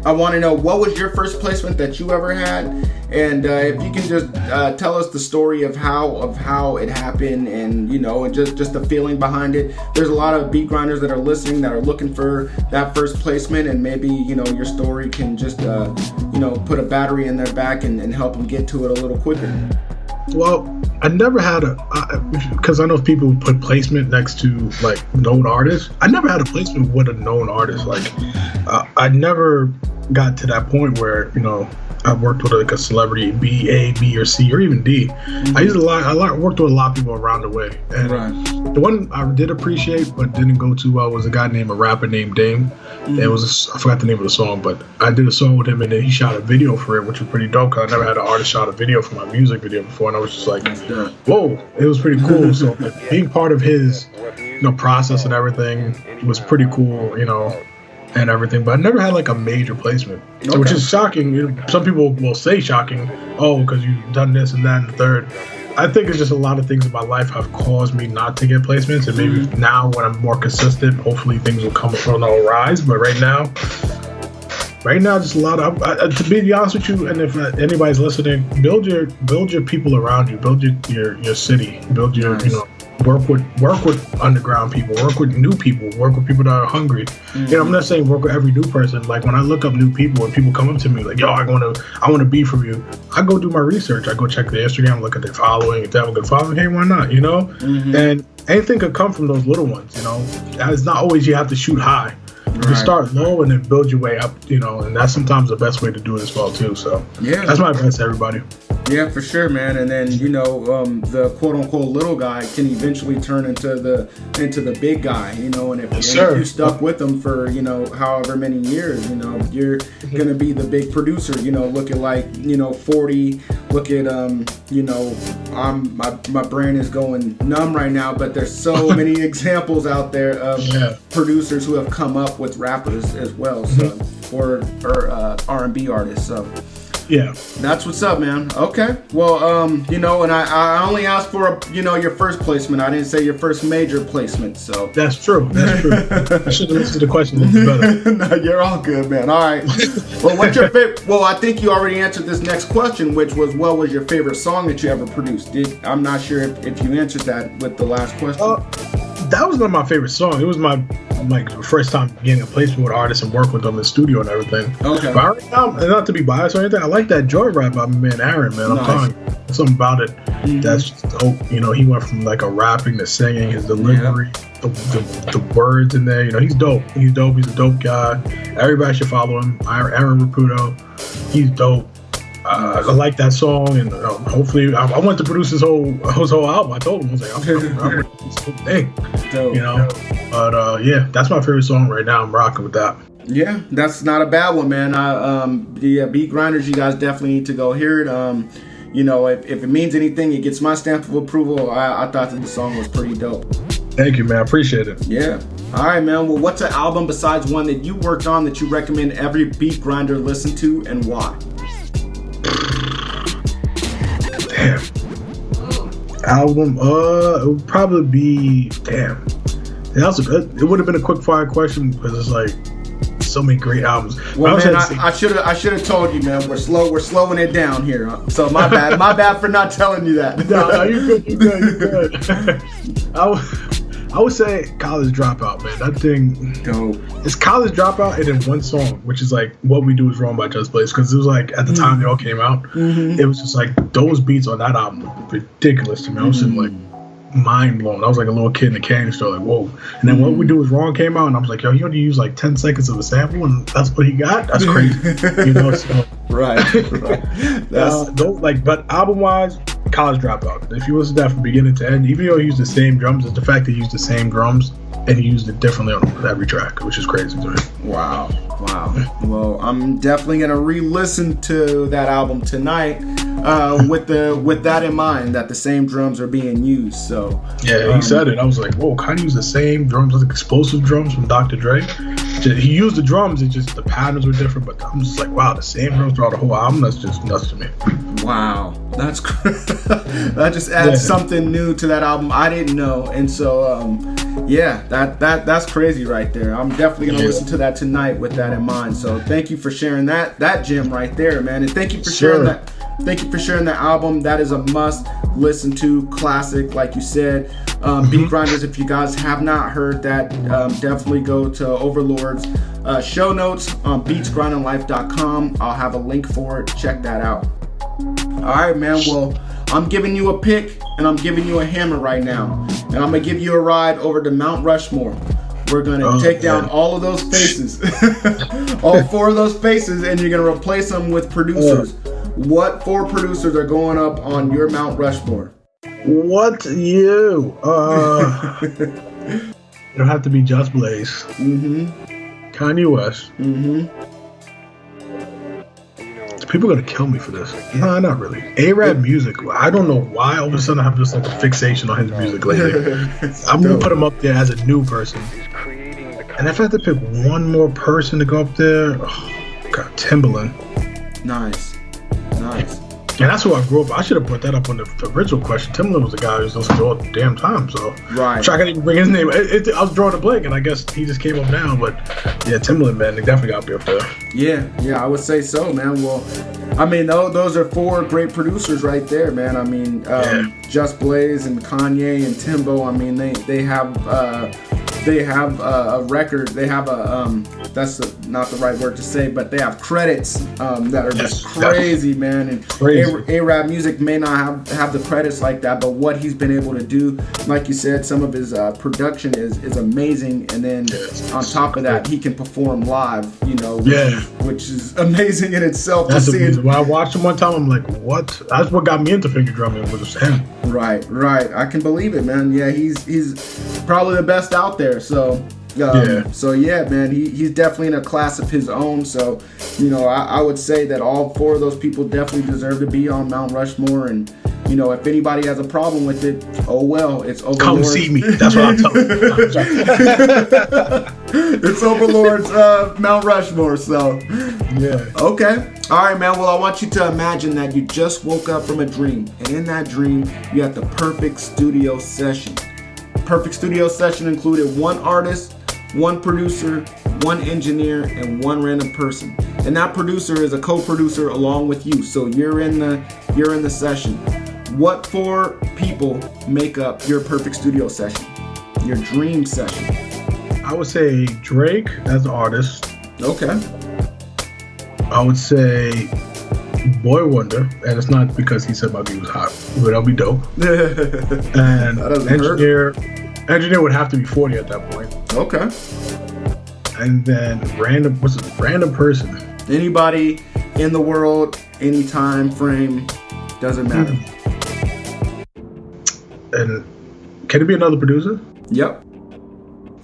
D: I want to know, what was your first placement that you ever had, and if you can just tell us the story of how it happened, and and just the feeling behind it. There's a lot of beat grinders that are listening that are looking for that first placement, and maybe your story can just put a battery in their back and help them get to it a little quicker.
A: Well, I never had because I know people put placement next to like known artists. I never had a placement with a known artist. Like, I never got to that point where I worked with like a celebrity, A, B, or C, or even D. I worked with a lot of people around the way, and the one I did appreciate but didn't go too well was a rapper named Dame. It was I forgot the name of the song, but I did a song with him, and then he shot a video for it, which was pretty dope. Cause I never had an artist shot a video for my music video before, and I was just like, whoa, it was pretty cool. So being part of his process and everything was pretty cool. and everything, but I never had like a major placement, which is shocking. Some people will say shocking, because you've done this and that and the third. I think it's just a lot of things in my life have caused me not to get placements, and maybe now when I'm more consistent, hopefully things will come on a rise. But right now, just a lot of to be honest with you, and if anybody's listening, build your people around you, build your city, build your work with underground people, work with new people, work with people that are hungry. I'm not saying work with every new person. Like when I look up new people and people come up to me like, yo, I want to be from you, I go do my research. I go check their Instagram, look at their following. If they have a good following, hey, why not? And anything could come from those little ones. It's not always you have to shoot high. You can start low and then build your way up, and that's sometimes the best way to do it as well too. So that's my advice to everybody.
D: Yeah, for sure, man. And then the quote unquote little guy can eventually turn into the big guy, and if you stuck with them for however many years, you're gonna be the big producer. Look at like 40. Look at my brain is going numb right now, but there's so many examples out there of producers who have come up with rappers as well, so or R&B artists. So.
A: Yeah,
D: that's what's up, man. Okay, well, and I only asked for your first placement. I didn't say your first major placement. So
A: that's true. I should have listened to the question a little better.
D: No, you're all good, man. All right. Well, what's your favorite? Well, I think you already answered this next question, which was, what was your favorite song that you ever produced? I'm not sure if you answered that with the last question.
A: That was not my favorite song. It was my first time getting a placement with artists and work with them in the studio and everything. Okay. But right now, not to be biased or anything, I like that Joyride by my man Aaron, man. I'm telling you, something about it that's just dope. He went from like a rapping to singing, his delivery, the words in there. He's dope. He's dope. He's a dope guy. Everybody should follow him. Aaron Ruperto. He's dope. I like that song, and hopefully, I want to produce his whole album. I told him, I was like, I'm gonna do this whole thing, But that's my favorite song right now. I'm rocking with that.
D: Yeah, that's not a bad one, man. Beat Grinders, you guys definitely need to go hear it. If it means anything, it gets my stamp of approval. I thought that the song was pretty dope.
A: Thank you, man. I appreciate it.
D: Yeah. All right, man. Well, what's an album besides one that you worked on that you recommend every beat grinder listen to, and why?
A: Damn. Album, it would probably be It would have been a quick fire question because it's like so many great albums.
D: Well, man, I should have told you, man. We're slowing it down here. So my bad for not telling you that.
A: No, you good. I would say College Dropout, man. That thing,
D: dope.
A: It's College Dropout and then one song, which is like What We Do Is Wrong by Just Blaze, because it was like at the time they all came out, it was just like those beats on that album were ridiculous to me. I was just like mind blown. I was like a little kid in a candy store, like whoa. And then What We Do Is Wrong came out, and I was like, yo, he only used like 10 seconds of a sample, and that's what he got. That's crazy, So,
D: right.
A: But album wise, College Dropout. If you listen to that from beginning to end, even though he used the same drums, it's the fact that he used the same drums and he used it differently on every track, which is crazy to me.
D: Wow. Well, I'm definitely gonna re-listen to that album tonight, with that in mind, that the same drums are being used. So
A: yeah, he said it. I was like, whoa, kind of use the same drums, like explosive drums from Dr. Dre. He used the drums, it's just the patterns were different, but I'm just like, wow, the same drums throughout the whole album. That's just nuts to me.
D: Wow, that's that just adds something new to that album I didn't know, and so that's crazy right there. I'm definitely gonna listen to that tonight with that in mind. So thank you for sharing that gem right there, man, and thank you for sharing that. Thank you for sharing the album. That is a must listen to classic, like you said. Beat Grinders, if you guys have not heard that, definitely go to Overlord's show notes on beatsgrindinglife.com. I'll have a link for it. Check that out. All right, man. Well, I'm giving you a pick and I'm giving you a hammer right now. And I'm going to give you a ride over to Mount Rushmore. We're going to take down all of those faces, all 4 of those faces, and you're going to replace them with producers. What 4 producers are going up on your Mount Rushmore?
A: What you? It'll have to be Just Blaze. Kanye West. People are gonna kill me for this. No, not really. A-Rap music. I don't know why all of a sudden I have just like a fixation on his music lately. I'm gonna put him up there as a new person. And if I had to pick one more person to go up there, God, Timbaland.
D: Nice.
A: And that's who I grew up. I should have put that up on the original question. Timbaland was the guy who was listening to all the damn time. So
D: right.
A: I'm sure I can't even bring his name. I was drawing a blank, and I guess he just came up now. But yeah, Timbaland, man, they definitely got to be up there.
D: Yeah, I would say so, man. Well, I mean, those are 4 great producers right there, man. I mean, Just Blaze and Kanye and Timbo. I mean, they have a record. They have that's not the right word to say, but they have credits that are just crazy, man. And A-Rap Music may not have the credits like that, but what he's been able to do, like you said, some of his production is amazing. And then on top of that, he can perform live, which is amazing in itself.
A: That's amazing. When I watched him one time, I'm like, what? That's what got me into finger drumming, was him.
D: Right. I can believe it, man. Yeah, he's probably the best out there. So yeah, man, he's definitely in a class of his own. So, I would say that all 4 of those people definitely deserve to be on Mount Rushmore. And, if anybody has a problem with it, oh well, it's Ovalord.
A: Come see me. That's what I'm telling you.
D: It's Ovalord's Mount Rushmore. So,
A: yeah.
D: Okay. All right, man. Well, I want you to imagine that you just woke up from a dream, and in that dream, you had the perfect studio session. Perfect studio session included 1 artist, 1 producer, 1 engineer, and 1 random person. And that producer is a co-producer along with you. So you're in the session. What 4 people make up your perfect studio session? Your dream session?
A: I would say Drake as an artist.
D: Okay.
A: I would say Boy Wonder, and it's not because he said my beat was hot, but that'll be dope. And engineer would have to be 40 at that point.
D: Okay.
A: And then random person.
D: Anybody in the world, any time frame, doesn't matter.
A: And can it be another producer?
D: Yep.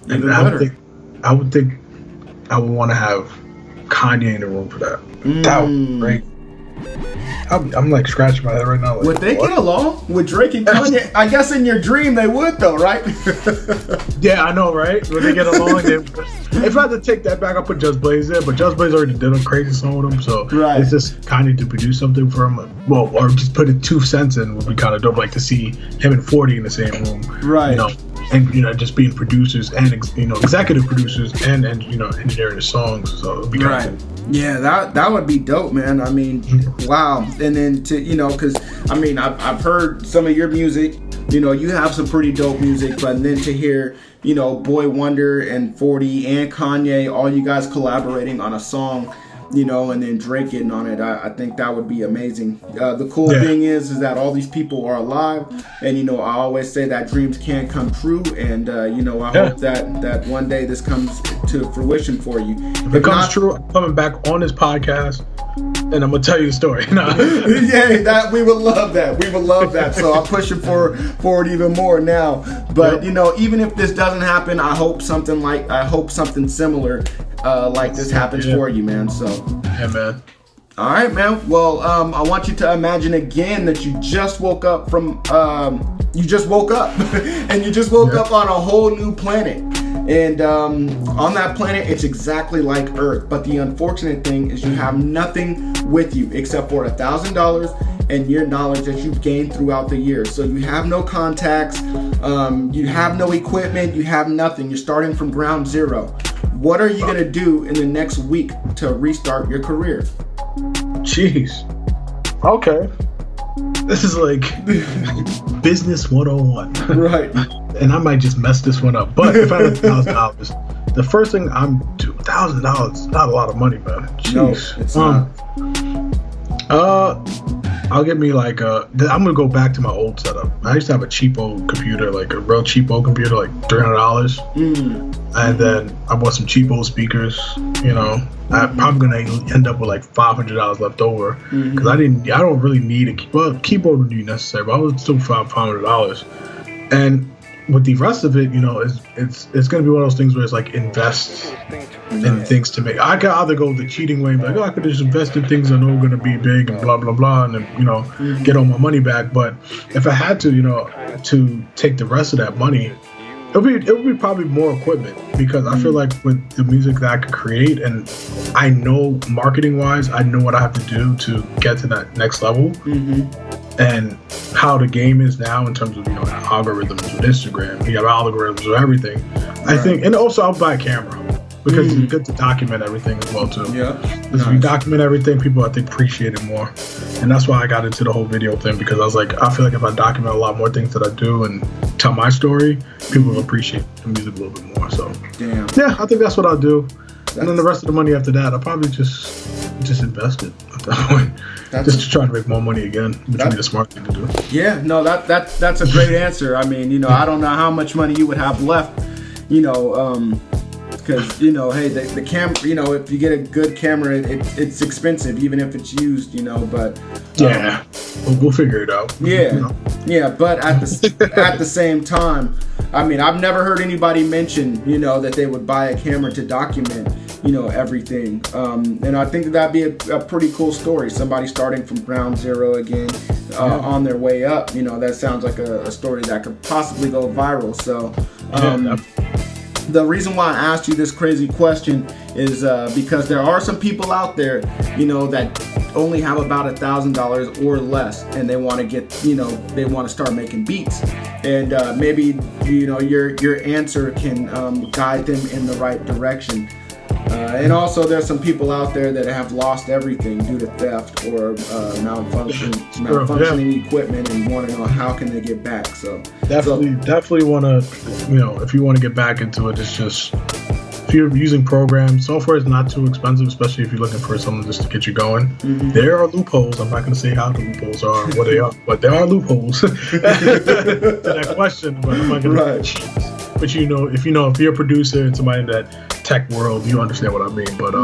A: And I would think I would want to have Kanye in the room for that. That would be great. I'm like scratching my head right now. Like,
D: would they get along with Drake and Kanye? I guess in your dream they would, though, right?
A: Yeah, I know, right? Would they get along? If I had to take that back, I'll put Just Blaze there. But Just Blaze already did a crazy song with him, so it's just Kanye to produce something for him. Well, or just put it 2 cents in would be kind of dope. Like to see him and 40 in the same room,
D: right?
A: And just being producers and executive producers and engineering the songs. So it'd be kind of cool.
D: Yeah, that would be dope, man. I mean, wow. And then because I've heard some of your music. You have some pretty dope music, but then to hear Boy Wonder and 40 and Kanye, all you guys collaborating on a song, and then Drake getting on it, I think that would be amazing. The cool thing is that all these people are alive, and I always say that dreams can come true, and I hope that one day this comes to fruition for you.
A: If it comes true, I'm coming back on this podcast, and I'm gonna tell you the story.
D: Yeah, we would love that. We would love that. So I'm pushing for it even more now. But even if this doesn't happen, I hope something similar like this happens for you, man. So
A: yeah, man.
D: All right, man. Well, I want you to imagine again that you just woke up from and you just woke up on a whole new planet. And on that planet, it's exactly like Earth. But the unfortunate thing is you have nothing with you except for $1,000 and your knowledge that you've gained throughout the years. So you have no contacts, you have no equipment, you have nothing. You're starting from ground zero. What are you going to do in the next week to restart your career?
A: Jeez. Okay. This is like business 101.
D: Right.
A: And I might just mess this one up. But if I had $1,000, the first thing I'm doing, $1,000 is not a lot of money, man. Jeez.
D: No, it's not.
A: I'll get me I'm gonna go back to my old setup. I used to have a cheapo computer, like a real cheapo computer, like $300. And then I bought some cheapo speakers. I'm probably gonna end up with like $500 left over because I don't really need a keyboard would be necessary, but I would still $500. And with the rest of it, it's gonna be one of those things where it's like invest in things to make. I could either go the cheating way and be like, I could just invest in things I know are gonna be big and blah blah blah, and then get all my money back. But if I had to, to take the rest of that money It would be probably more equipment, because I feel like with the music that I could create, and I know marketing wise, I know what I have to do to get to that next level, and how the game is now in terms of algorithms with Instagram. You have algorithms with everything. I think, and also I'll buy a camera, because it's good to document everything as well too.
D: Yeah.
A: If you document everything, people I think appreciate it more, and that's why I got into the whole video thing, because I was like, I feel like if I document a lot more things that I do and tell my story, people will appreciate the music a little bit more. So yeah, I think that's what I'll do. And then the rest of the money after that, I'll probably just invest it at that point, just to try to make more money again, which would be the smart thing to do.
D: Yeah, no, that's a great answer. I mean, I don't know how much money you would have left, because hey, the camera, if you get a good camera, it's expensive, even if it's used, but
A: we'll figure it out.
D: Yeah, but at the same time, I mean, I've never heard anybody mention that they would buy a camera to document everything, and I think that'd be a pretty cool story. Somebody starting from ground zero again, on their way up. That sounds like a story that could possibly go viral. So the reason why I asked you this crazy question is because there are some people out there, that only have about $1,000 or less, and they want to get, they want to start making beats, and maybe your answer can guide them in the right direction. And also, there's some people out there that have lost everything due to theft or malfunctioning equipment, and want to know how can they get back. So
A: definitely want to, if you want to get back into it, it's just, if you're using programs, software is not too expensive, especially if you're looking for something just to get you going. There are loopholes. I'm not going to say how the loopholes are, what they are, but there are loopholes to that question. But I'm not going to. But if you're a producer and somebody in that tech world, you understand what I mean. But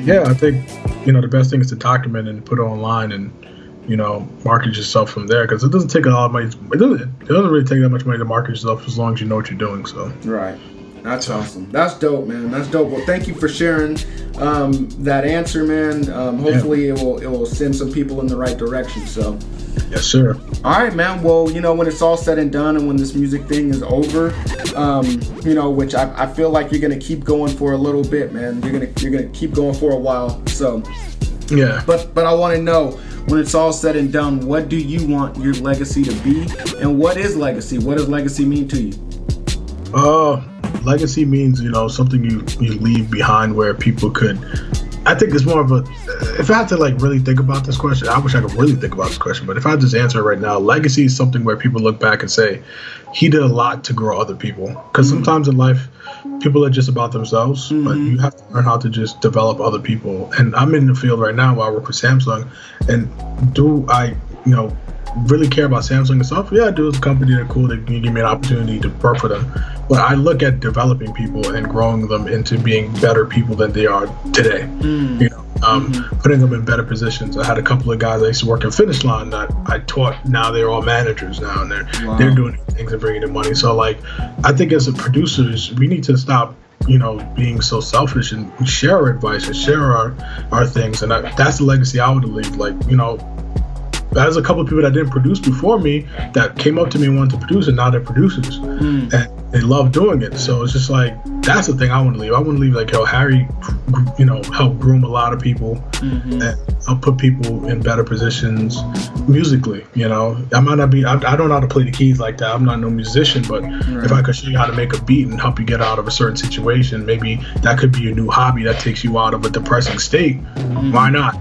A: yeah, I think the best thing is to document and put it online, and market yourself from there, because it doesn't take a lot of money. It doesn't really take that much money to market yourself, as long as you know what you're doing. So
D: right. That's awesome. That's dope, man. That's dope. Well, thank you for sharing that answer, man. Hopefully it will send some people in the right direction. So
A: yes, sir.
D: All right, man. Well, when it's all said and done, and when this music thing is over, which I feel like you're gonna keep going for a little bit, man. You're gonna keep going for a while. So
A: yeah.
D: But I want to know, when it's all said and done, what do you want your legacy to be, and what is legacy? What does legacy mean to you?
A: Legacy means, something you leave behind where people could, I think it's more of a, if I had to really think about this question, I wish I could really think about this question, but if I just answer it right now, legacy is something where people look back and say, he did a lot to grow other people. Because sometimes in life, people are just about themselves, but you have to learn how to just develop other people. And I'm in the field right now where I work with Samsung, and do I, really care about Samsung and stuff? Yeah, I do. It's a company that's cool. They can give me an opportunity to work for them. But I look at developing people and growing them into being better people than they are today. Putting them in better positions. I had a couple of guys I used to work in Finish Line that I taught. Now they're all managers now, and they're doing things and bringing in money. So I think as a producers, we need to stop being so selfish and share our advice and share our things. And that's the legacy I would leave. There's a couple of people that didn't produce before me that came up to me and wanted to produce, and now they're producers, and they love doing it. So it's just that's the thing I want to leave. I want to leave Harry, helped groom a lot of people, and help put people in better positions musically. I might not be, I don't know how to play the keys like that. I'm not no musician, but if I could show you how to make a beat and help you get out of a certain situation, maybe that could be your new hobby that takes you out of a depressing state. Why not?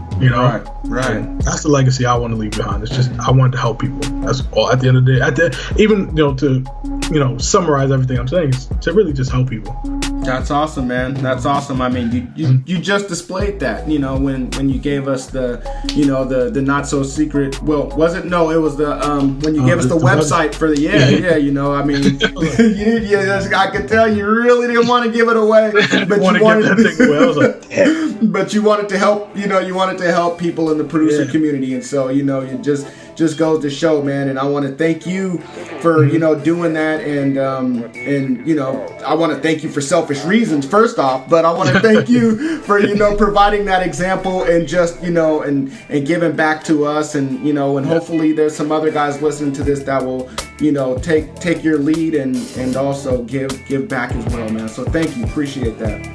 D: Right.
A: That's the legacy I want to leave behind. It's just, I want to help people. That's all. At the end of the day, even to summarize everything I'm saying, is to really just help people.
D: That's awesome, man. That's awesome. I mean, you just displayed that, when you gave us the not so secret. Well, was it? No, it was the when you gave us the website for the I mean, I could tell you really didn't want to give it away, but you wanted that thing away. I was like, damn. But you wanted to help. You wanted to help people in the producer community, and so you just goes to show, man. And I want to thank you for doing that, and I want to thank you for selfish reasons first off, but I want to thank you for providing that example, and just and giving back to us, and and hopefully there's some other guys listening to this that will take your lead and also give back as well, man. So thank you, appreciate that.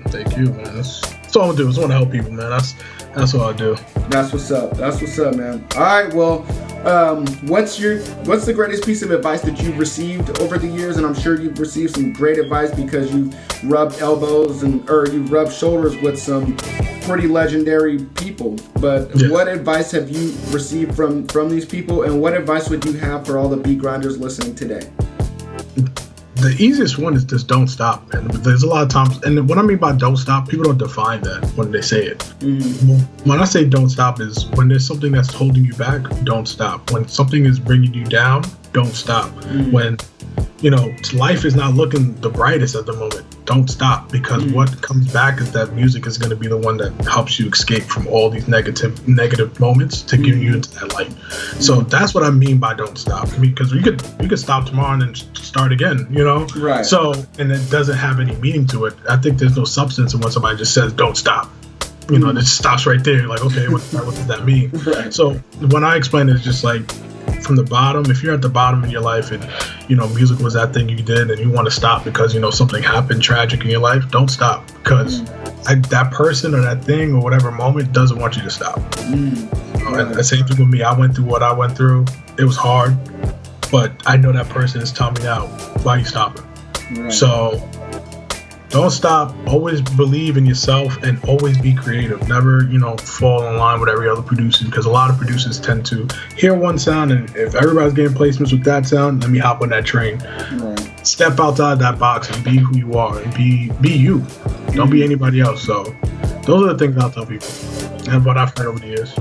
A: Thank you, man. That's all I do. I just want to help people, man. That's all I do.
D: That's what's up, man. All right, well, what's the greatest piece of advice that you've received over the years? And I'm sure you've received some great advice because you've rubbed elbows or you've rubbed shoulders with some pretty legendary people. But what advice have you received from these people, and what advice would you have for all the beat grinders listening today?
A: The easiest one is just don't stop, man. There's a lot of times, and what I mean by don't stop, people don't define that when they say it. Mm-hmm. When I say don't stop is when there's something that's holding you back, don't stop. When something is bringing you down, don't stop. Mm-hmm. When, life is not looking the brightest at the moment, don't stop, because what comes back is that music is going to be the one that helps you escape from all these negative moments to give you into that light. So that's what I mean by don't stop, because you could stop tomorrow and then start again, Right. So, and it doesn't have any meaning to it. I think there's no substance in when somebody just says don't stop. It just stops right there. Like, okay, what does that mean? Right. So when I explain it, it's just like, from the bottom, if you're at the bottom in your life and music was that thing you did and you want to stop because something happened tragic in your life, don't stop, because that person or that thing or whatever moment doesn't want you to stop. And the same thing with me. I went through what I went through. It was hard, but I know that person is telling me now, why are you stopping? Right. So don't stop. Always believe in yourself and always be creative. Never, fall in line with every other producer, because a lot of producers tend to hear one sound, and if everybody's getting placements with that sound, let me hop on that train. Right. Step outside that box and be who you are, and be you. Don't be anybody else. So those are the things I'll tell people and what I've heard over the years.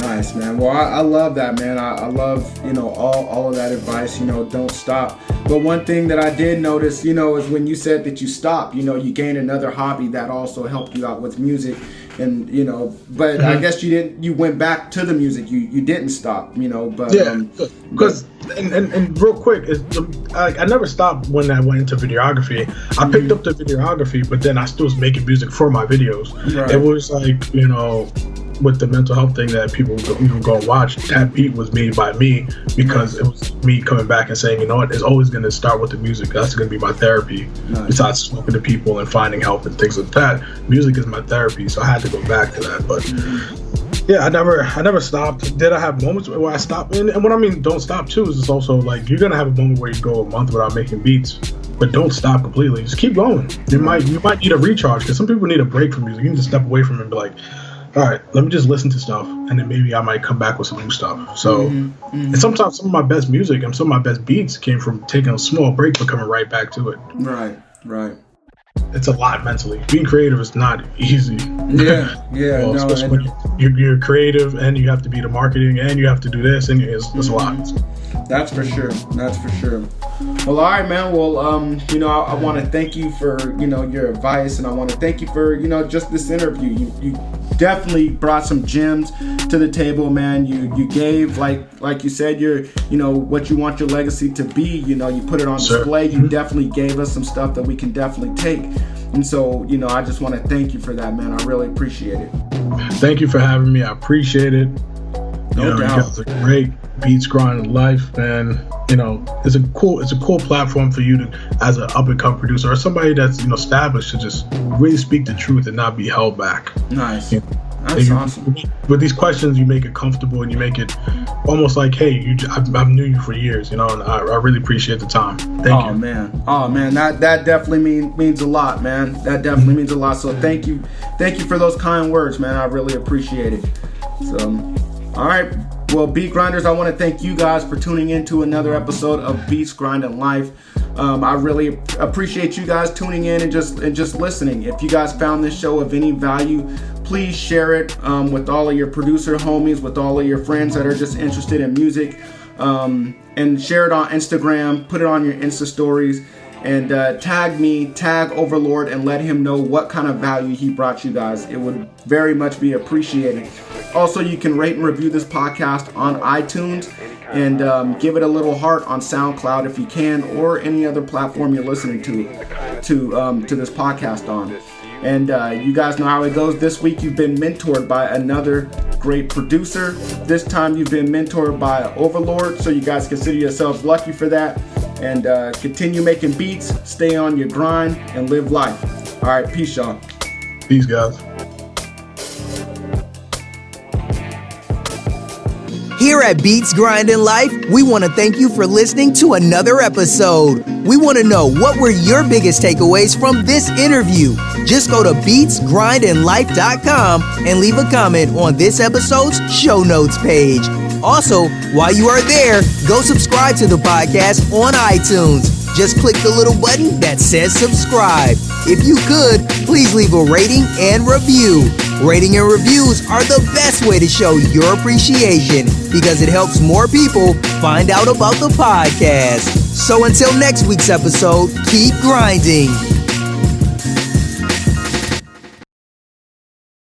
D: Nice, man. Well, I love that, man. I love, all of that advice, don't stop. But one thing that I did notice, is when you said that you stopped, you gained another hobby that also helped you out with music. And, but I guess you went back to the music. You didn't stop, but.
A: Yeah, because, and real quick, I never stopped when I went into videography. I picked up the videography, but then I still was making music for my videos. Right. It was like, with the mental health thing that people even go and watch, that beat was made by me because it was me coming back and saying, it's always going to start with the music. That's going to be my therapy. Nice. Besides spoken to people and finding help and things like that, music is my therapy. So I had to go back to that. But yeah, I never stopped. Did I have moments where I stopped? And what I mean, don't stop too, is it's also like you're going to have a moment where you go a month without making beats. But don't stop completely. Just keep going. You might need a recharge, because some people need a break from music. You need to step away from it and be like, all right, let me just listen to stuff, and then maybe I might come back with some new stuff. So, and sometimes some of my best music and some of my best beats came from taking a small break but coming right back to it.
D: Right.
A: It's a lot mentally. Being creative is not easy.
D: Yeah.
A: Well, especially when you're creative and you have to be the marketing and you have to do this, and it's a lot.
D: That's for sure. Well, all right, man. Well, I want to thank you for, your advice, and I want to thank you for, just this interview. You definitely brought some gems to the table, man. You gave, like you said, your, what you want your legacy to be. You put it on display. You definitely gave us some stuff that we can definitely take. And so, I just want to thank you for that, man. I really appreciate it.
A: Thank you for having me. I appreciate it.
D: No doubt.
A: You guys are great. Beats Grinding Life, and it's a cool platform for you to, as an up and coming producer or somebody that's established, to just really speak the truth and not be held back.
D: Nice. That's awesome.
A: With these questions, you make it comfortable and you make it almost like, hey, I've knew you for years, and I really appreciate the time. Thank you.
D: Oh man, that definitely means a lot, man. That definitely means a lot. So thank you for those kind words, man. I really appreciate it. So, all right. Well, Beat Grinders, I want to thank you guys for tuning in to another episode of Beats Grinding Life. I really appreciate you guys tuning in and just listening. If you guys found this show of any value, please share it with all of your producer homies, with all of your friends that are just interested in music, and share it on Instagram, put it on your Insta stories, and tag Ovalord and let him know what kind of value he brought you guys. It would very much be appreciated. Also, you can rate and review this podcast on iTunes, and give it a little heart on SoundCloud if you can, or any other platform you're listening to this podcast on. And you guys know how it goes. This week you've been mentored by another great producer. This time you've been mentored by Ovalord, so you guys consider yourselves lucky for that. And continue making beats, stay on your grind, and live life. All right, peace, y'all.
A: Peace, guys.
C: Here at Beats Grinding Life, we want to thank you for listening to another episode. We want to know, what were your biggest takeaways from this interview? Just go to beatsgrindinglife.com and leave a comment on this episode's show notes page. Also, while you are there, go subscribe to the podcast on iTunes. Just click the little button that says subscribe. If you could, please leave a rating and review. Rating and reviews are the best way to show your appreciation because it helps more people find out about the podcast. So until next week's episode, keep grinding.